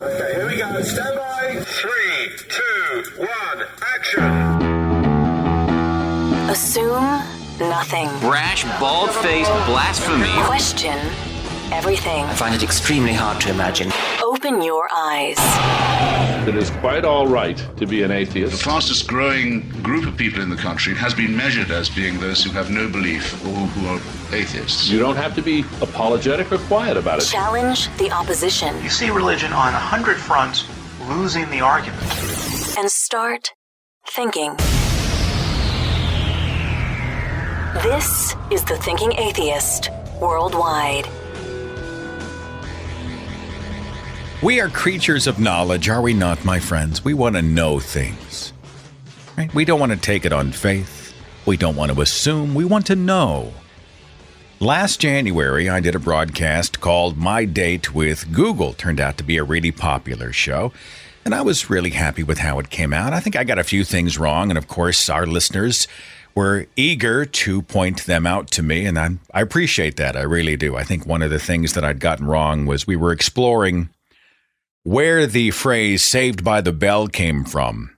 Okay, here we go. Stand by. 3, 2, 1, action. Assume nothing. Brash, bald-faced blasphemy. Question everything. I find it extremely hard to imagine. Open your eyes. It is quite all right to be an atheist. The fastest growing group of people in the country has been measured as being those who have no belief or who are atheists. You don't have to be apologetic or quiet about it. Challenge the opposition. You see religion on 100 fronts losing the argument. And start thinking. This is The Thinking Atheist Worldwide. We are creatures of knowledge, are we not, my friends? We want to know things. Right? We don't want to take it on faith. We don't want to assume. We want to know. Last January, I did a broadcast called My Date with Google. Turned out to be a really popular show, and I was really happy with how it came out. I think I got a few things wrong, and of course, our listeners were eager to point them out to me, and I appreciate that. I really do. I think one of the things that I'd gotten wrong was we were exploring where the phrase "saved by the bell" came from.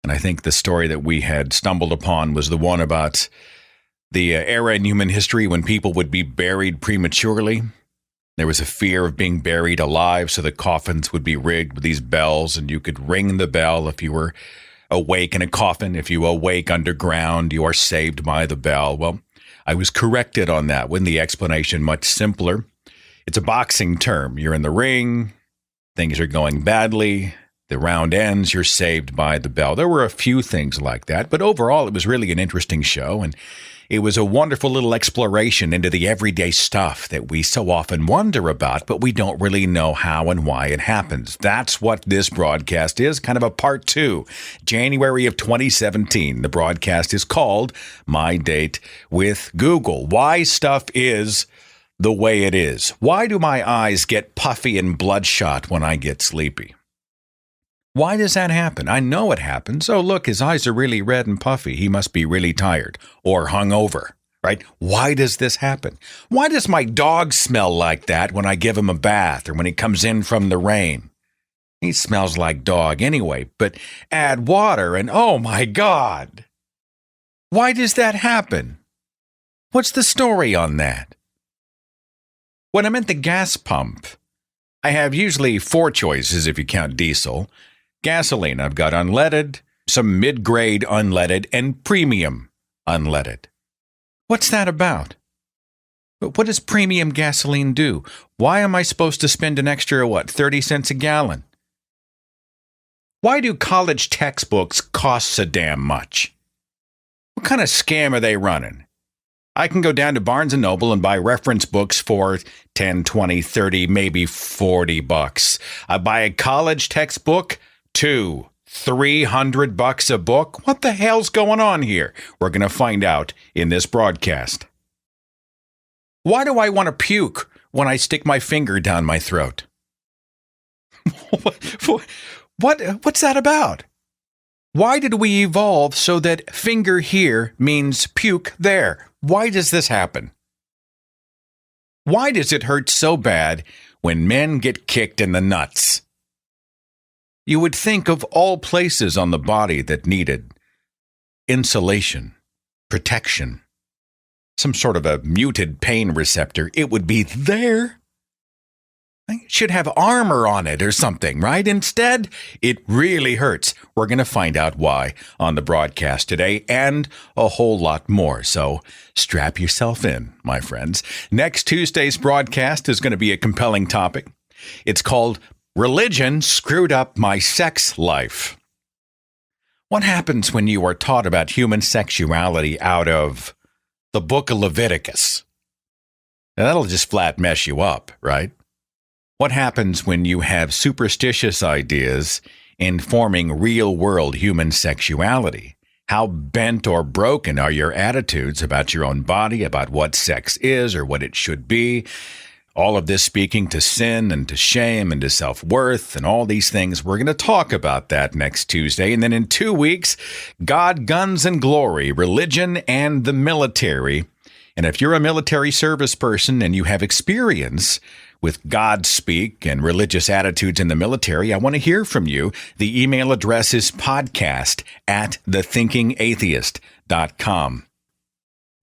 And I think the story that we had stumbled upon was the one about the era in human history when people would be buried prematurely. There was a fear of being buried alive, so the coffins would be rigged with these bells, and you could ring the bell if you were awake in a coffin. If you awake underground, you are saved by the bell. Well, I was corrected on that one. The explanation much simpler. It's a boxing term. You're in the ring. Things are going badly. The round ends. You're saved by the bell. There were a few things like that, but overall, it was really an interesting show, and it was a wonderful little exploration into the everyday stuff that we so often wonder about, but we don't really know how and why it happens. That's what this broadcast is, kind of a part 2. January of 2017. The broadcast is called My Date with Google. Why stuff is the way it is. Why do my eyes get puffy and bloodshot when I get sleepy? Why does that happen? I know it happens. Oh, look, his eyes are really red and puffy. He must be really tired or hungover, right? Why does this happen? Why does my dog smell like that when I give him a bath or when he comes in from the rain? He smells like dog anyway, but add water and oh my God. Why does that happen? What's the story on that? When I'm at the gas pump, I have usually 4 choices if you count diesel. Gasoline, I've got unleaded, some mid-grade unleaded, and premium unleaded. What's that about? What does premium gasoline do? Why am I supposed to spend an extra, 30 cents a gallon? Why do college textbooks cost so damn much? What kind of scam are they running? I can go down to Barnes & Noble and buy reference books for 10, 20, 30, maybe $40. I buy a college textbook, $200, $300 a book. What the hell's going on here? We're going to find out in this broadcast. Why do I want to puke when I stick my finger down my throat? What's that about? Why did we evolve so that finger here means puke there? Why does this happen? Why does it hurt so bad when men get kicked in the nuts? You would think of all places on the body that needed insulation, protection, some sort of a muted pain receptor. It would be there. It should have armor on it or something, right? Instead, it really hurts. We're going to find out why on the broadcast today and a whole lot more. So strap yourself in, my friends. Next Tuesday's broadcast is going to be a compelling topic. It's called Religion Screwed Up My Sex Life. What happens when you are taught about human sexuality out of the book of Leviticus? Now, that'll just flat mess you up, right? What happens when you have superstitious ideas informing real-world human sexuality? How bent or broken are your attitudes about your own body, about what sex is or what it should be? All of this speaking to sin and to shame and to self-worth and all these things. We're going to talk about that next Tuesday. And then in 2 weeks, God, Guns, and Glory, Religion and the Military. And if you're a military service person and you have experience with God speak and religious attitudes in the military, I want to hear from you. The email address is podcast@thethinkingatheist.com.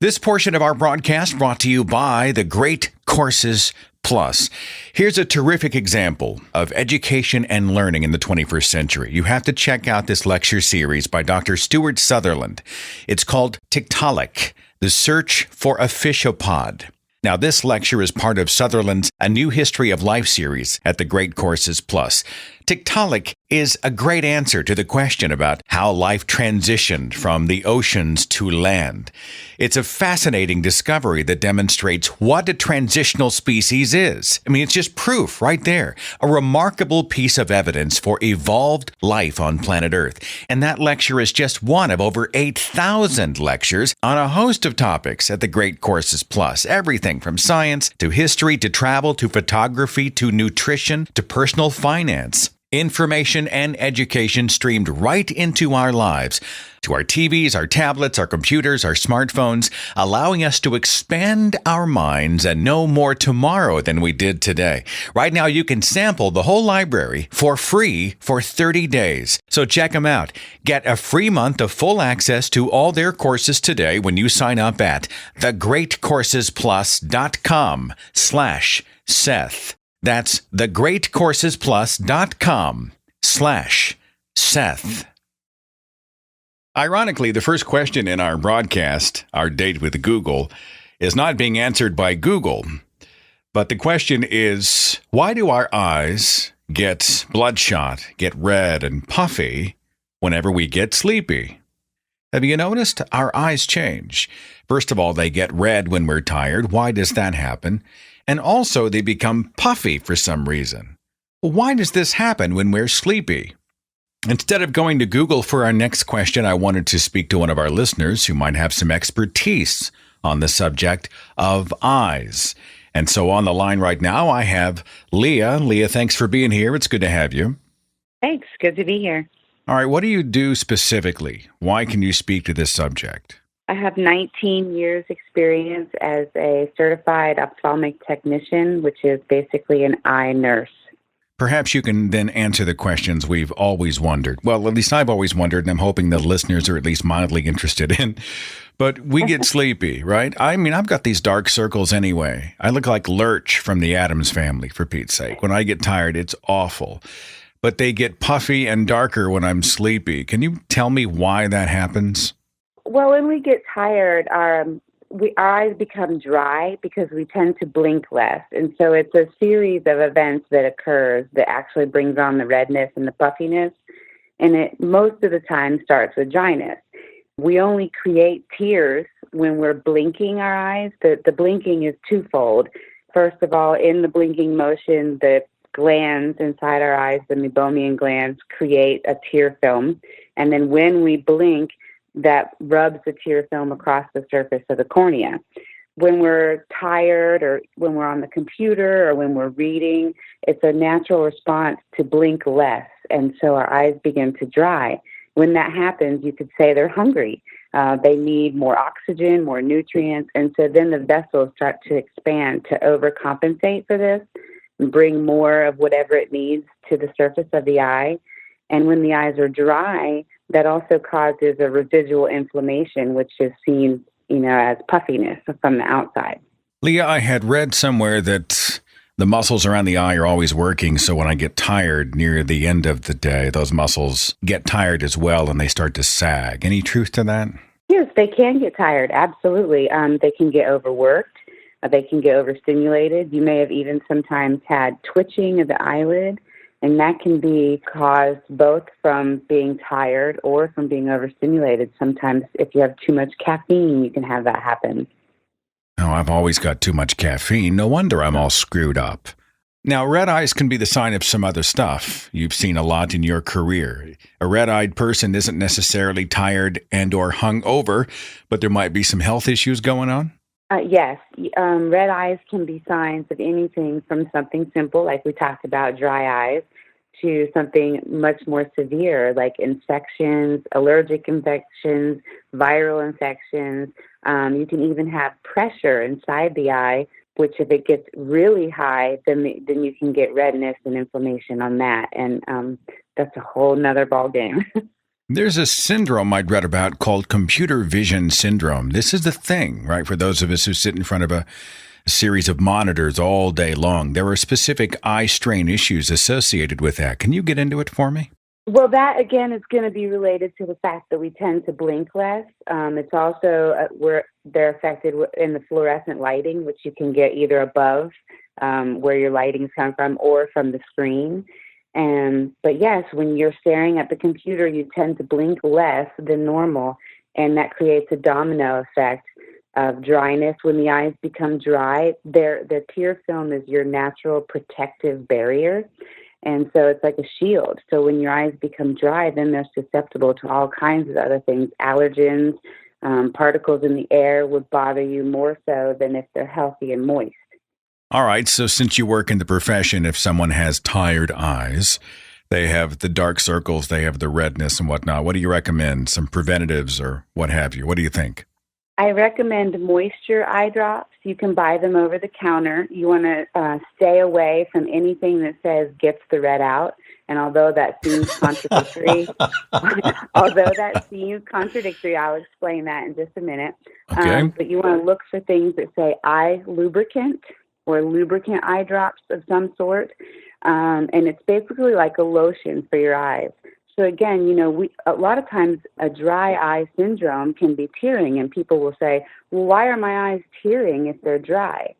This portion of our broadcast brought to you by the Great Courses Plus. Here's a terrific example of education and learning in the 21st century. You have to check out this lecture series by Dr. Stuart Sutherland. It's called Tiktaalik, The Search for a Fishopod. Now, this lecture is part of Sutherland's A New History of Life series at the Great Courses Plus. Tiktaalik is a great answer to the question about how life transitioned from the oceans to land. It's a fascinating discovery that demonstrates what a transitional species is. I mean, it's just proof right there. A remarkable piece of evidence for evolved life on planet Earth. And that lecture is just one of over 8,000 lectures on a host of topics at the Great Courses Plus. Everything from science to history to travel to photography to nutrition to personal finance. Information and education streamed right into our lives, to our TVs, our tablets, our computers, our smartphones, allowing us to expand our minds and know more tomorrow than we did today. Right now, you can sample the whole library for free for 30 days. So check them out. Get a free month of full access to all their courses today when you sign up at thegreatcoursesplus.com/Seth. That's thegreatcoursesplus.com/Seth. Ironically, the first question in our broadcast, our date with Google, is not being answered by Google. But the question is, why do our eyes get bloodshot, get red and puffy whenever we get sleepy? Have you noticed our eyes change? First of all, they get red when we're tired. Why does that happen? And also, they become puffy for some reason. Well, why does this happen when we're sleepy? Instead of going to Google for our next question, I wanted to speak to one of our listeners who might have some expertise on the subject of eyes. And so on the line right now, I have Leah. Leah, thanks for being here. It's good to have you. Thanks. Good to be here. All right. What do you do specifically? Why can you speak to this subject? I have 19 years experience as a certified ophthalmic technician, which is basically an eye nurse. Perhaps you can then answer the questions we've always wondered. Well, at least I've always wondered, and I'm hoping the listeners are at least mildly interested in. But we get sleepy, right? I mean, I've got these dark circles anyway. I look like Lurch from the Addams Family, for Pete's sake. When I get tired, it's awful. But they get puffy and darker when I'm sleepy. Can you tell me why that happens? Well, when we get tired, our eyes become dry because we tend to blink less. And so it's a series of events that occurs that actually brings on the redness and the puffiness. And it most of the time starts with dryness. We only create tears when we're blinking our eyes. The blinking is twofold. First of all, in the blinking motion, the glands inside our eyes, the meibomian glands, create a tear film. And then when we blink, that rubs the tear film across the surface of the cornea. When we're tired or when we're on the computer or when we're reading, it's a natural response to blink less. And so our eyes begin to dry. When that happens, you could say they're hungry. They need more oxygen, more nutrients. And so then the vessels start to expand to overcompensate for this and bring more of whatever it needs to the surface of the eye. And when the eyes are dry, that also causes a residual inflammation, which is seen, as puffiness from the outside. Leah, I had read somewhere that the muscles around the eye are always working, so when I get tired near the end of the day, those muscles get tired as well and they start to sag. Any truth to that? Yes, they can get tired, absolutely. They can get overworked. They can get overstimulated. You may have even sometimes had twitching of the eyelid. And that can be caused both from being tired or from being overstimulated. Sometimes if you have too much caffeine, you can have that happen. Oh, I've always got too much caffeine. No wonder I'm all screwed up. Now, red eyes can be the sign of some other stuff you've seen a lot in your career. A red-eyed person isn't necessarily tired and or hungover, but there might be some health issues going on? Yes. Red eyes can be signs of anything from something simple, like we talked about, dry eyes, to something much more severe, like infections, allergic infections, viral infections. You can even have pressure inside the eye which if it gets really high, then you can get redness and inflammation on that. And that's a whole nother ball game. There's a syndrome I'd read about called computer vision syndrome. This is the thing, right? For those of us who sit in front of a series of monitors all day long, there are specific eye strain issues associated with that. Can you get into it for me? Well, that, again, is going to be related to the fact that we tend to blink less. It's also where they're affected in the fluorescent lighting, which you can get either above where your lighting's come from or from the screen. But yes, when you're staring at the computer, you tend to blink less than normal, and that creates a domino effect of dryness. When the eyes become dry, the tear film is your natural protective barrier. And so it's like a shield. So when your eyes become dry, then they're susceptible to all kinds of other things. Allergens, particles in the air would bother you more so than if they're healthy and moist. All right. So since you work in the profession, if someone has tired eyes, they have the dark circles, they have the redness and whatnot, what do you recommend? Some preventatives or what have you? What do you think? I recommend moisture eye drops. You can buy them over the counter. You want to stay away from anything that says gets the red out. And although that seems contradictory, I'll explain that in just a minute. Okay. But you want to look for things that say eye lubricant or lubricant eye drops of some sort. And it's basically like a lotion for your eyes. So again, a lot of times a dry eye syndrome can be tearing, and people will say, well, why are my eyes tearing if they're dry?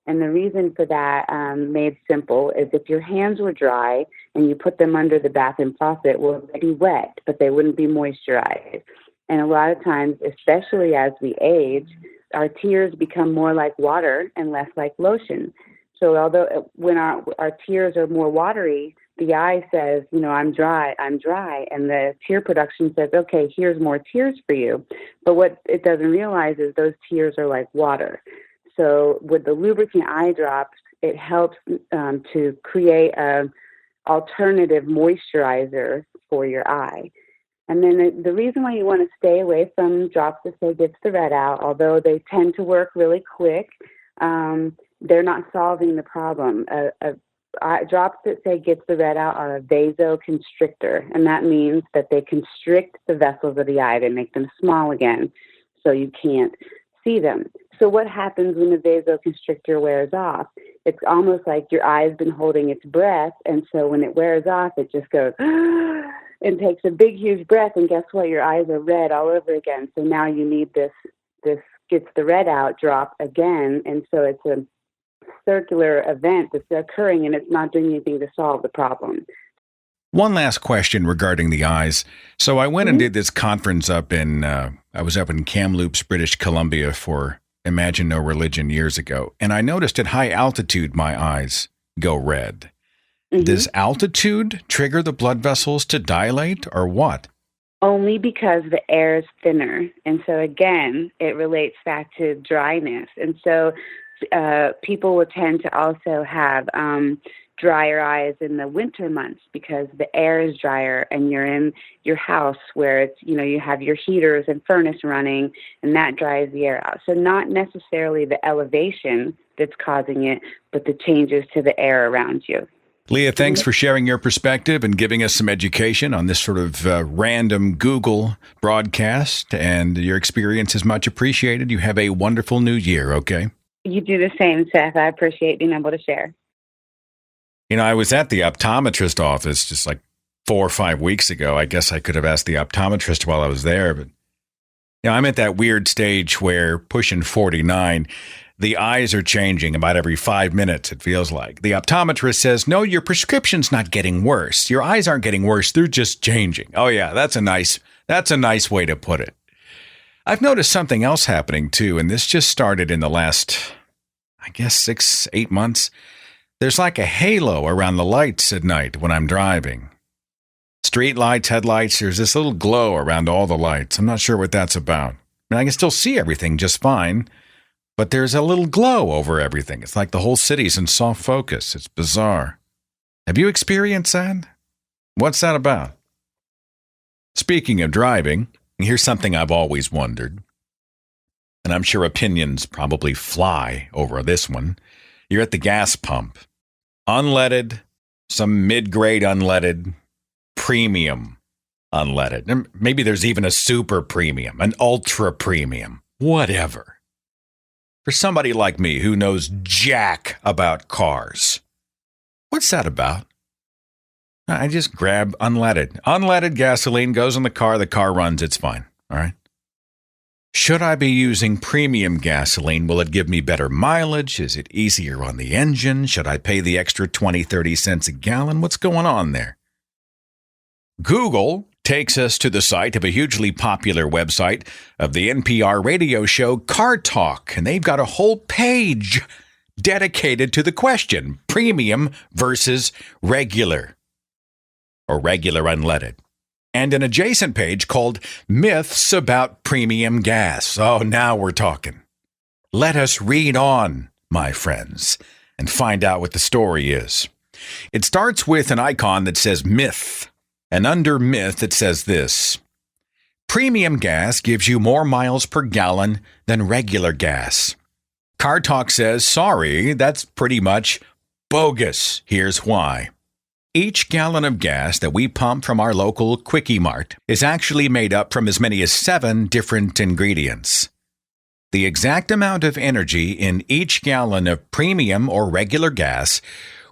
And the reason for that, made simple, is if your hands were dry and you put them under the bathroom faucet, well, they'd be wet, but they wouldn't be moisturized. And a lot of times, especially as we age, our tears become more like water and less like lotion. So although when our tears are more watery, the eye says, I'm dry, and the tear production says, okay, here's more tears for you. But what it doesn't realize is those tears are like water. So with the lubricant eye drops, it helps to create an alternative moisturizer for your eye. And then the reason why you want to stay away from drops that say gets the red out, although they tend to work really quick, they're not solving the problem. Drops that say gets the red out are a vasoconstrictor, and that means that they constrict the vessels of the eye. They make them small again, so you can't see them. So what happens when the vasoconstrictor wears off? It's almost like your eye's been holding its breath, and so when it wears off, it just goes and takes a big, huge breath, and guess what? Your eyes are red all over again. So now you need this gets the red out drop again, and so it's a circular event that's occurring, and it's not doing anything to solve the problem. One last question regarding the eyes. So I went and did this conference I was up in Kamloops, British Columbia for Imagine No Religion years ago, and I noticed at high altitude my eyes go red. Does altitude trigger the blood vessels to dilate or what? Only because the air is thinner. And so again, it relates back to dryness. And so people will tend to also have drier eyes in the winter months because the air is drier and you're in your house where it's, you have your heaters and furnace running, and that dries the air out. So not necessarily the elevation that's causing it, but the changes to the air around you. Leah, thanks for sharing your perspective and giving us some education on this sort of random Google broadcast, and your experience is much appreciated. You have a wonderful new year, okay? You do the same, Seth. I appreciate being able to share. I was at the optometrist office just like 4 or 5 weeks ago. I guess I could have asked the optometrist while I was there, but I'm at that weird stage where pushing 49, the eyes are changing about every 5 minutes, it feels like. The optometrist says, no, your prescription's not getting worse. Your eyes aren't getting worse. They're just changing. Oh, yeah, that's a nice way to put it. I've noticed something else happening, too, and this just started in the last, 6-8 months. There's like a halo around the lights at night when I'm driving. Street lights, headlights, there's this little glow around all the lights. I'm not sure what that's about. I can still see everything just fine, but there's a little glow over everything. It's like the whole city's in soft focus. It's bizarre. Have you experienced that? What's that about? Speaking of driving, here's something I've always wondered, and I'm sure opinions probably fly over this one. You're at the gas pump. Unleaded, some mid-grade unleaded, premium unleaded. And maybe there's even a super premium, an ultra premium, whatever. For somebody like me who knows jack about cars, what's that about? I just grab unleaded. Unleaded gasoline goes in the car runs, it's fine. All right. Should I be using premium gasoline? Will it give me better mileage? Is it easier on the engine? Should I pay the extra 20, 30 cents a gallon? What's going on there? Google takes us to the site of a hugely popular website of the NPR radio show Car Talk, and they've got a whole page dedicated to the question, premium versus regular, or regular unleaded. And an adjacent page called Myths About Premium Gas. Oh, now we're talking. Let us read on, my friends, and find out what the story is. It starts with an icon that says myth, and under myth it says this: premium gas gives you more miles per gallon than regular gas. Car Talk says, sorry, that's pretty much bogus. Here's why. Each gallon of gas that we pump from our local Quickie Mart is actually made up from as many as 7 different ingredients. The exact amount of energy in each gallon of premium or regular gas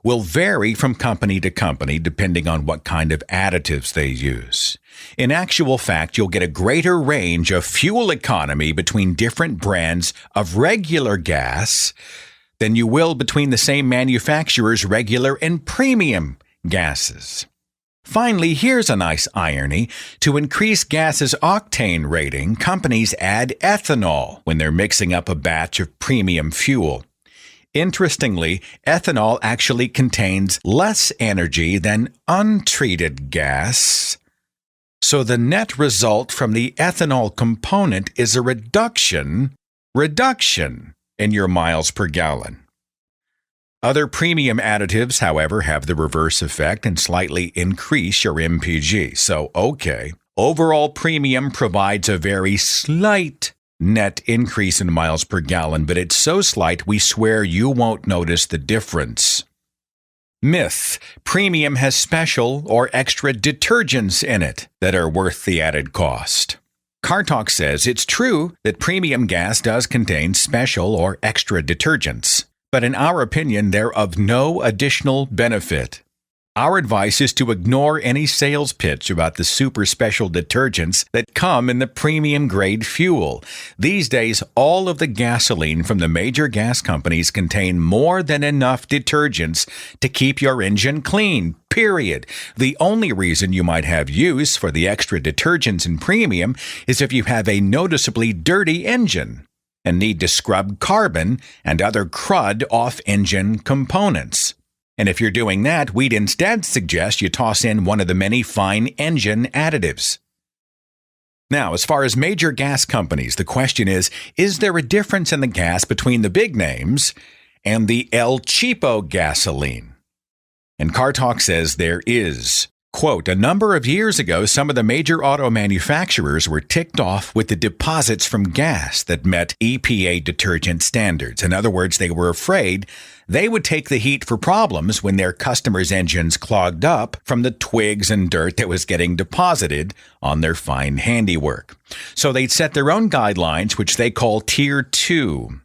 will vary from company to company depending on what kind of additives they use. In actual fact, you'll get a greater range of fuel economy between different brands of regular gas than you will between the same manufacturer's regular and premium gases. Finally, here's a nice irony. To increase gas's octane rating, companies add ethanol when they're mixing up a batch of premium fuel. Interestingly, ethanol actually contains less energy than untreated gas, so the net result from the ethanol component is a reduction in your miles per gallon. Other premium additives, however, have the reverse effect and slightly increase your MPG. So, okay, overall premium provides a very slight net increase in miles per gallon, but it's so slight we swear you won't notice the difference. Myth: premium has special or extra detergents in it that are worth the added cost. Car Talk says it's true that premium gas does contain special or extra detergents, but in our opinion, they're of no additional benefit. Our advice is to ignore any sales pitch about the super special detergents that come in the premium grade fuel. These days, all of the gasoline from the major gas companies contain more than enough detergents to keep your engine clean, period. The only reason you might have use for the extra detergents in premium is if you have a noticeably dirty engine and need to scrub carbon and other crud off engine components. And if you're doing that, we'd instead suggest you toss in one of the many fine engine additives. Now, as far as major gas companies, the question is there a difference in the gas between the big names and the El Cheapo gasoline? And Car Talk says there is. Quote, a number of years ago, some of the major auto manufacturers were ticked off with the deposits from gas that met EPA detergent standards. In other words, they were afraid they would take the heat for problems when their customers' engines clogged up from the twigs and dirt that was getting deposited on their fine handiwork. So they'd set their own guidelines, which they call Tier 2.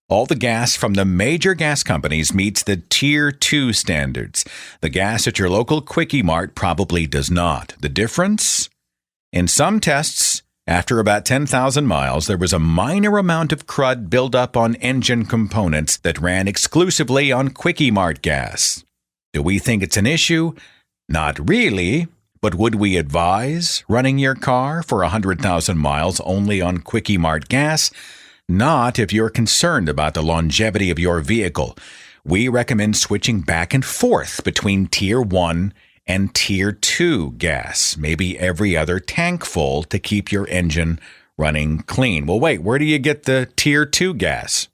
All the gas from the major gas companies meets the Tier 2 standards. The gas at your local Quickie Mart probably does not. The difference? In some tests, after about 10,000 miles, there was a minor amount of crud buildup on engine components that ran exclusively on Quickie Mart gas. Do we think it's an issue? Not really. But would we advise running your car for 100,000 miles only on Quickie Mart gas? Not if you're concerned about the longevity of your vehicle. We recommend switching back and forth between Tier 1 and Tier 2 gas, maybe every other tank full to keep your engine running clean. Well, wait, where do you get the Tier 2 gas?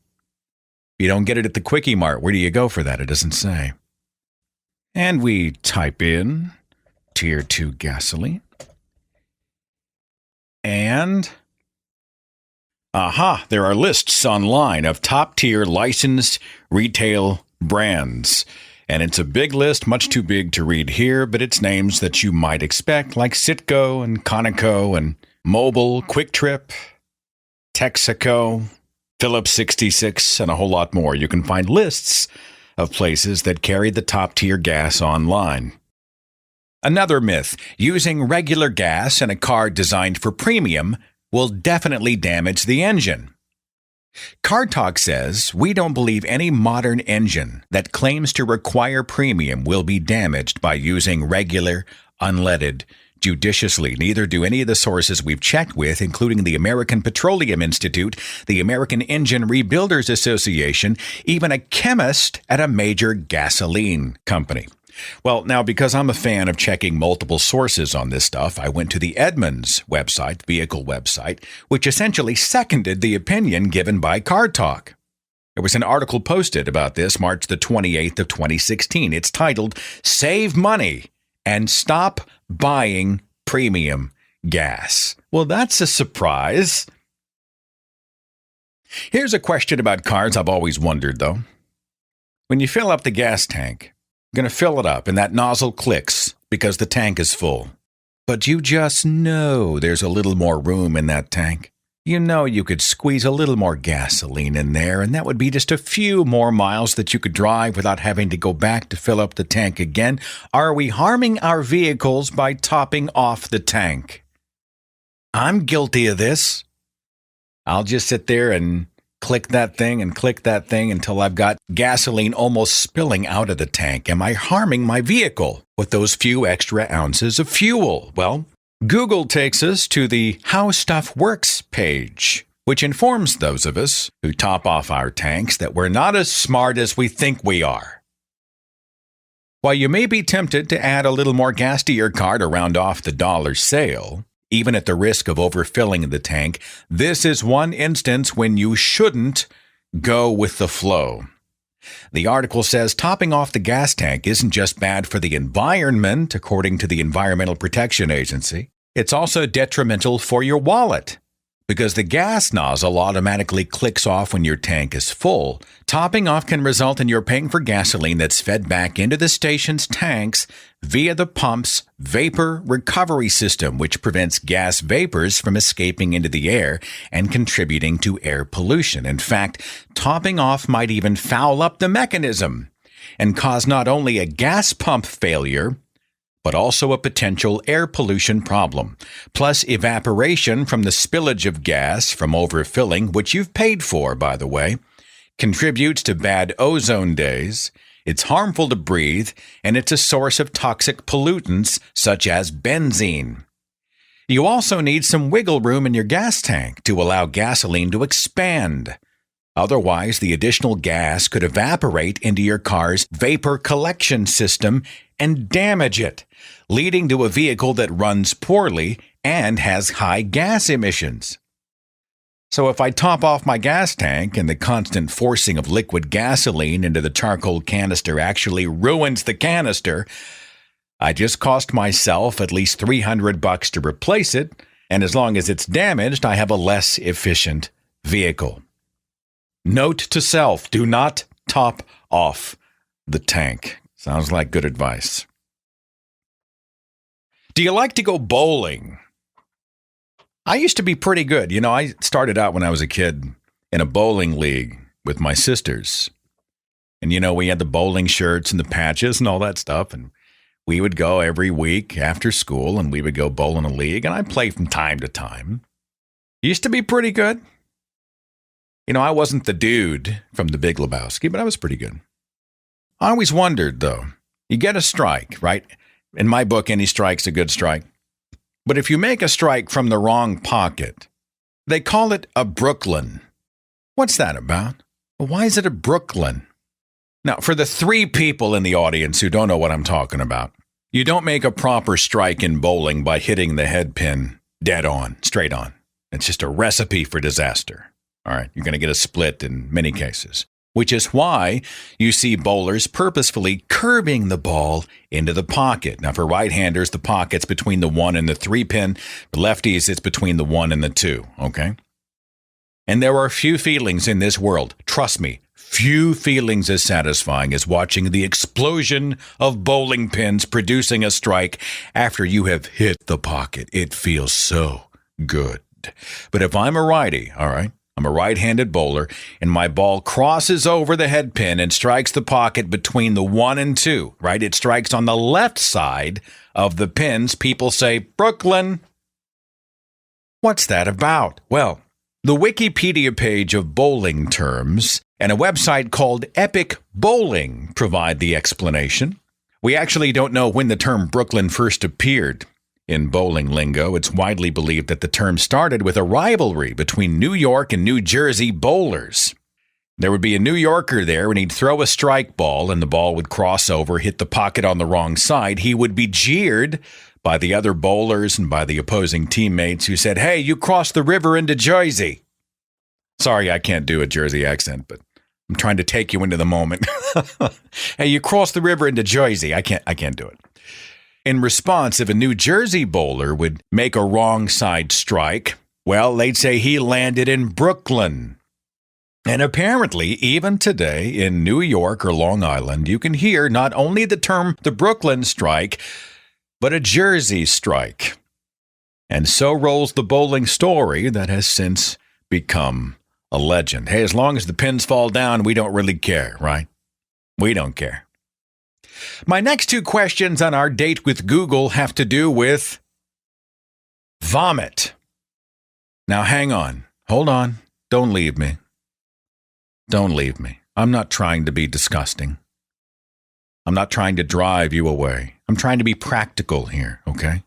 If you don't get it at the Quickie Mart, where do you go for that? It doesn't say. And we type in Tier 2 gasoline. And Aha, there are lists online of top-tier licensed retail brands. And it's a big list, much too big to read here, but it's names that you might expect, like Citgo and Conoco and Mobil, Quick Trip, Texaco, Phillips 66, and a whole lot more. You can find lists of places that carry the top-tier gas online. Another myth, using regular gas in a car designed for premium will definitely damage the engine. Car Talk says, we don't believe any modern engine that claims to require premium will be damaged by using regular, unleaded, judiciously. Neither do any of the sources we've checked with, including the American Petroleum Institute, the American Engine Rebuilders Association, even a chemist at a major gasoline company. Well, now, because I'm a fan of checking multiple sources on this stuff, I went to the Edmunds website, vehicle website, which essentially seconded the opinion given by Car Talk. There was an article posted about this March the 28th of 2016. It's titled, Save Money and Stop Buying Premium Gas. Well, that's a surprise. Here's a question about cars I've always wondered, though. When you fill up the gas tank, you're going to fill it up and that nozzle clicks because the tank is full. But you just know there's a little more room in that tank. You know you could squeeze a little more gasoline in there, and that would be just a few more miles that you could drive without having to go back to fill up the tank again. Are we harming our vehicles by topping off the tank? I'm guilty of this. I'll just sit there and click that thing until I've got gasoline almost spilling out of the tank. Am I harming my vehicle with those few extra ounces of fuel? Well, Google takes us to the How Stuff Works page, which informs those of us who top off our tanks that we're not as smart as we think we are. While you may be tempted to add a little more gas to your car to round off the dollar sale, even at the risk of overfilling the tank, this is one instance when you shouldn't go with the flow. The article says topping off the gas tank isn't just bad for the environment, according to the Environmental Protection Agency. It's also detrimental for your wallet, because the gas nozzle automatically clicks off when your tank is full. Topping off can result in your paying for gasoline that's fed back into the station's tanks via the pump's vapor recovery system, which prevents gas vapors from escaping into the air and contributing to air pollution. In fact, topping off might even foul up the mechanism and cause not only a gas pump failure, but also a potential air pollution problem, plus evaporation from the spillage of gas from overfilling, which you've paid for, by the way, contributes to bad ozone days. It's harmful to breathe, and it's a source of toxic pollutants such as benzene. You also need some wiggle room in your gas tank to allow gasoline to expand. Otherwise, the additional gas could evaporate into your car's vapor collection system and damage it, leading to a vehicle that runs poorly and has high gas emissions. So if I top off my gas tank and the constant forcing of liquid gasoline into the charcoal canister actually ruins the canister, I just cost myself at least $300 to replace it, and as long as it's damaged, I have a less efficient vehicle. Note to self, do not top off the tank. Sounds like good advice. Do you like to go bowling? I used to be pretty good. You know, I started out when I was a kid in a bowling league with my sisters. And, you know, we had the bowling shirts and the patches and all that stuff. And we would go every week after school and we would go bowl in a league. And I'd play from time to time. Used to be pretty good. You know, I wasn't the dude from The Big Lebowski, but I was pretty good. I always wondered, though, you get a strike, right? In my book, any strike's a good strike. But if you make a strike from the wrong pocket, they call it a Brooklyn. What's that about? Why is it a Brooklyn? Now, for the 3 people in the audience who don't know what I'm talking about, you don't make a proper strike in bowling by hitting the head pin dead on, straight on. It's just a recipe for disaster. All right, you're going to get a split in many cases, which is why you see bowlers purposefully curving the ball into the pocket. Now, for right-handers, the pocket's between the 1 and the 3 pin. For lefties, it's between the 1 and the 2, okay? And there are few feelings in this world, trust me, few feelings as satisfying as watching the explosion of bowling pins producing a strike after you have hit the pocket. It feels so good. But if I'm a righty, all right, I'm a right-handed bowler, and my ball crosses over the head pin and strikes the pocket between the 1 and 2, right? It strikes on the left side of the pins. People say, Brooklyn. What's that about? Well, the Wikipedia page of bowling terms and a website called Epic Bowling provide the explanation. We actually don't know when the term Brooklyn first appeared. In bowling lingo, it's widely believed that the term started with a rivalry between New York and New Jersey bowlers. There would be a New Yorker there, and he'd throw a strike ball, and the ball would cross over, hit the pocket on the wrong side. He would be jeered by the other bowlers and by the opposing teammates who said, "Hey, you crossed the river into Jersey." Sorry, I can't do a Jersey accent, but I'm trying to take you into the moment. Hey, you crossed the river into Jersey. I can't do it. In response, if a New Jersey bowler would make a wrong side strike, well, they'd say he landed in Brooklyn. And apparently, even today in New York or Long Island, you can hear not only the term the Brooklyn strike, but a Jersey strike. And so rolls the bowling story that has since become a legend. Hey, as long as the pins fall down, we don't really care, right? We don't care. My next two questions on our date with Google have to do with vomit. Now, hang on. Hold on. Don't leave me. Don't leave me. I'm not trying to be disgusting. I'm not trying to drive you away. I'm trying to be practical here, okay?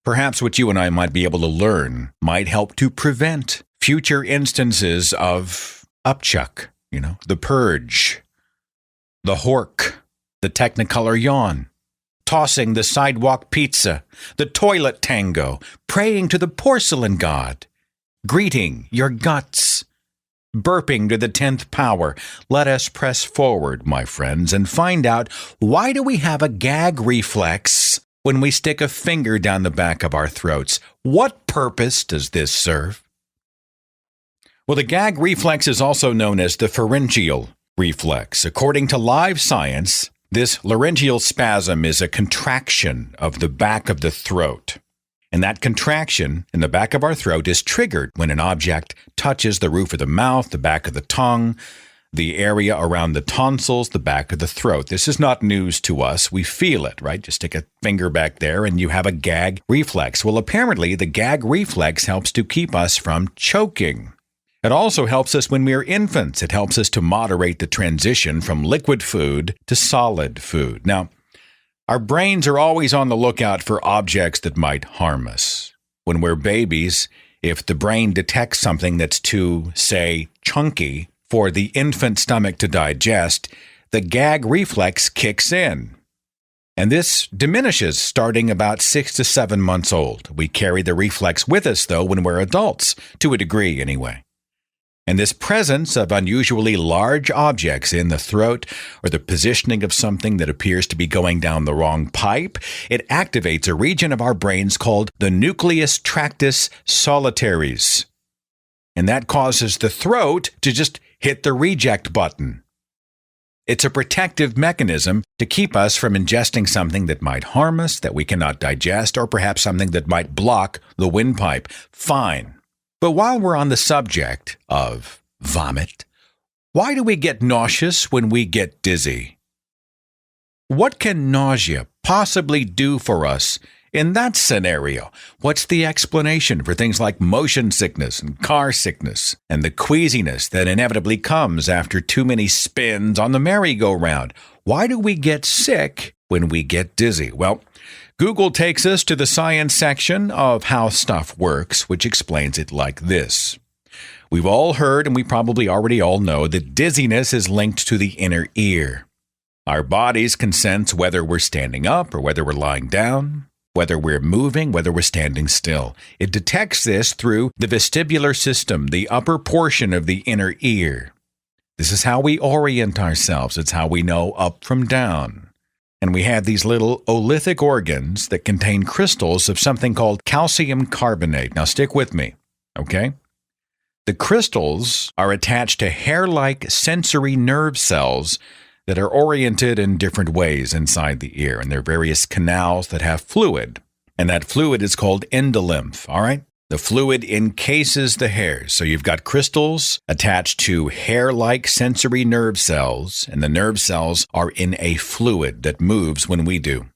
Perhaps what you and I might be able to learn might help to prevent future instances of upchuck, the purge, the hork, the Technicolor yawn, tossing the sidewalk pizza, the toilet tango, praying to the porcelain god, greeting your guts, burping to the 10th power. Let us press forward, my friends, and find out, why do we have a gag reflex when we stick a finger down the back of our throats? What purpose does this serve? Well, the gag reflex is also known as the pharyngeal reflex. According to Live Science, this laryngeal spasm is a contraction of the back of the throat. And that contraction in the back of our throat is triggered when an object touches the roof of the mouth, the back of the tongue, the area around the tonsils, the back of the throat. This is not news to us. We feel it, right? Just stick a finger back there and you have a gag reflex. Well, apparently the gag reflex helps to keep us from choking. It also helps us when we are infants. It helps us to moderate the transition from liquid food to solid food. Now, our brains are always on the lookout for objects that might harm us. When we're babies, if the brain detects something that's too, say, chunky for the infant stomach to digest, the gag reflex kicks in. And this diminishes starting about 6 to 7 months old. We carry the reflex with us, though, when we're adults, to a degree anyway. And this presence of unusually large objects in the throat, or the positioning of something that appears to be going down the wrong pipe, it activates a region of our brains called the nucleus tractus solitaris. And that causes the throat to just hit the reject button. It's a protective mechanism to keep us from ingesting something that might harm us, that we cannot digest, or perhaps something that might block the windpipe. Fine. But while we're on the subject of vomit, why do we get nauseous when we get dizzy? What can nausea possibly do for us in that scenario? What's the explanation for things like motion sickness and car sickness and the queasiness that inevitably comes after too many spins on the merry-go-round? Why do we get sick when we get dizzy? Well, Google takes us to the science section of How Stuff Works, which explains it like this. We've all heard, and we probably already all know, that dizziness is linked to the inner ear. Our bodies can sense whether we're standing up or whether we're lying down, whether we're moving, whether we're standing still. It detects this through the vestibular system, the upper portion of the inner ear. This is how we orient ourselves. It's how we know up from down. And we have these little oolithic organs that contain crystals of something called calcium carbonate. Now stick with me, okay? The crystals are attached to hair-like sensory nerve cells that are oriented in different ways inside the ear, and there are various canals that have fluid, and that fluid is called endolymph, all right? The fluid encases the hairs, so you've got crystals attached to hair-like sensory nerve cells, and the nerve cells are in a fluid that moves when we do.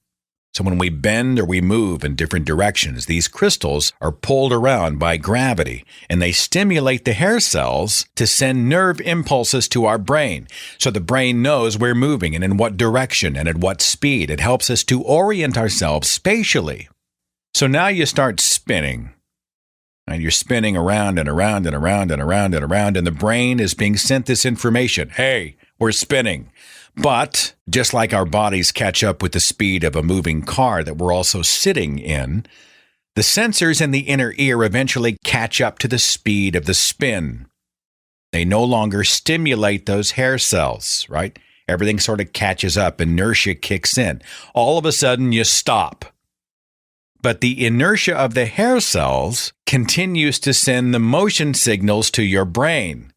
So when we bend or we move in different directions, these crystals are pulled around by gravity, and they stimulate the hair cells to send nerve impulses to our brain. So the brain knows we're moving and in what direction and at what speed. It helps us to orient ourselves spatially. So now you start spinning. And you're spinning around and around and around and around and around, and the brain is being sent this information. Hey, we're spinning. But just like our bodies catch up with the speed of a moving car that we're also sitting in, the sensors in the inner ear eventually catch up to the speed of the spin. They no longer stimulate those hair cells, right? Everything sort of catches up, inertia kicks in. All of a sudden, you stop. But the inertia of the hair cells continues to send the motion signals to your brain.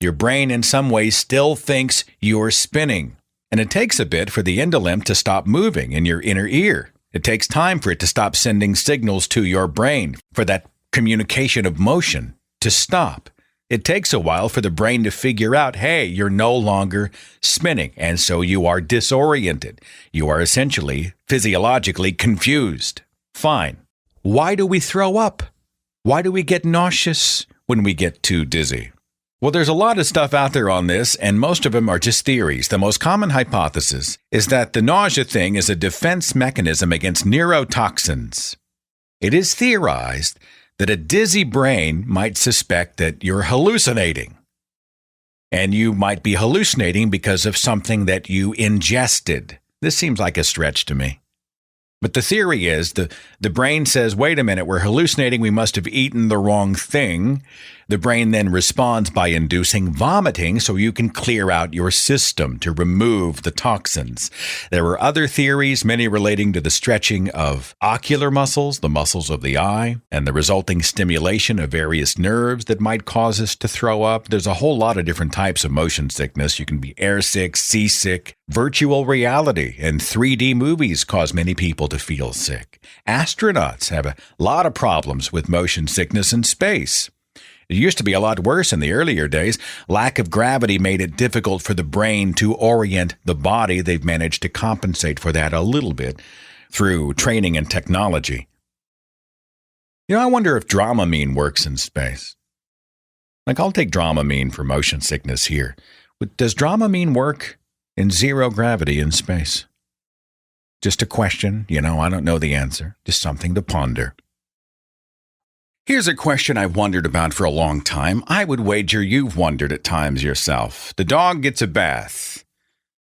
Your brain in some ways still thinks you're spinning. And it takes a bit for the endolymph to stop moving in your inner ear. It takes time for it to stop sending signals to your brain, for that communication of motion to stop. It takes a while for the brain to figure out, hey, you're no longer spinning, and so you are disoriented. You are essentially physiologically confused. Fine. Why do we throw up? Why do we get nauseous when we get too dizzy? Well, there's a lot of stuff out there on this, and most of them are just theories. The most common hypothesis is that the nausea thing is a defense mechanism against neurotoxins. It is theorized that a dizzy brain might suspect that you're hallucinating. And you might be hallucinating because of something that you ingested. This seems like a stretch to me. But the theory is the brain says, wait a minute, we're hallucinating, we must have eaten the wrong thing. The brain then responds by inducing vomiting so you can clear out your system to remove the toxins. There are other theories, many relating to the stretching of ocular muscles, the muscles of the eye, and the resulting stimulation of various nerves that might cause us to throw up. There's a whole lot of different types of motion sickness. You can be airsick, seasick. Virtual reality and 3D movies cause many people to feel sick. Astronauts have a lot of problems with motion sickness in space. It used to be a lot worse in the earlier days. Lack of gravity made it difficult for the brain to orient the body. They've managed to compensate for that a little bit through training and technology. You know, I wonder if Dramamine works in space. Like, I'll take Dramamine for motion sickness here. But does Dramamine work in zero gravity in space? Just a question, I don't know the answer. Just something to ponder. Here's a question I've wondered about for a long time. I would wager you've wondered at times yourself. The dog gets a bath,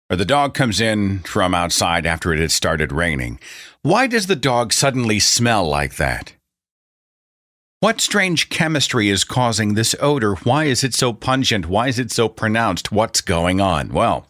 or the dog comes in from outside after it had started raining. Why does the dog suddenly smell like that? What strange chemistry is causing this odor? Why is it so pungent? Why is it so pronounced? What's going on? Well,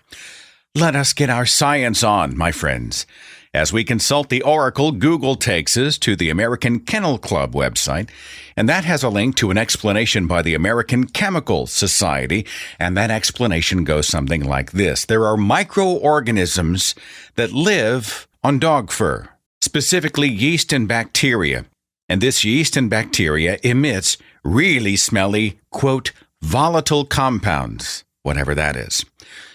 let us get our science on, my friends. As we consult the oracle, Google takes us to the American Kennel Club website, and that has a link to an explanation by the American Chemical Society, and that explanation goes something like this. There are microorganisms that live on dog fur, specifically yeast and bacteria, and this yeast and bacteria emits really smelly, quote, volatile compounds, whatever that is.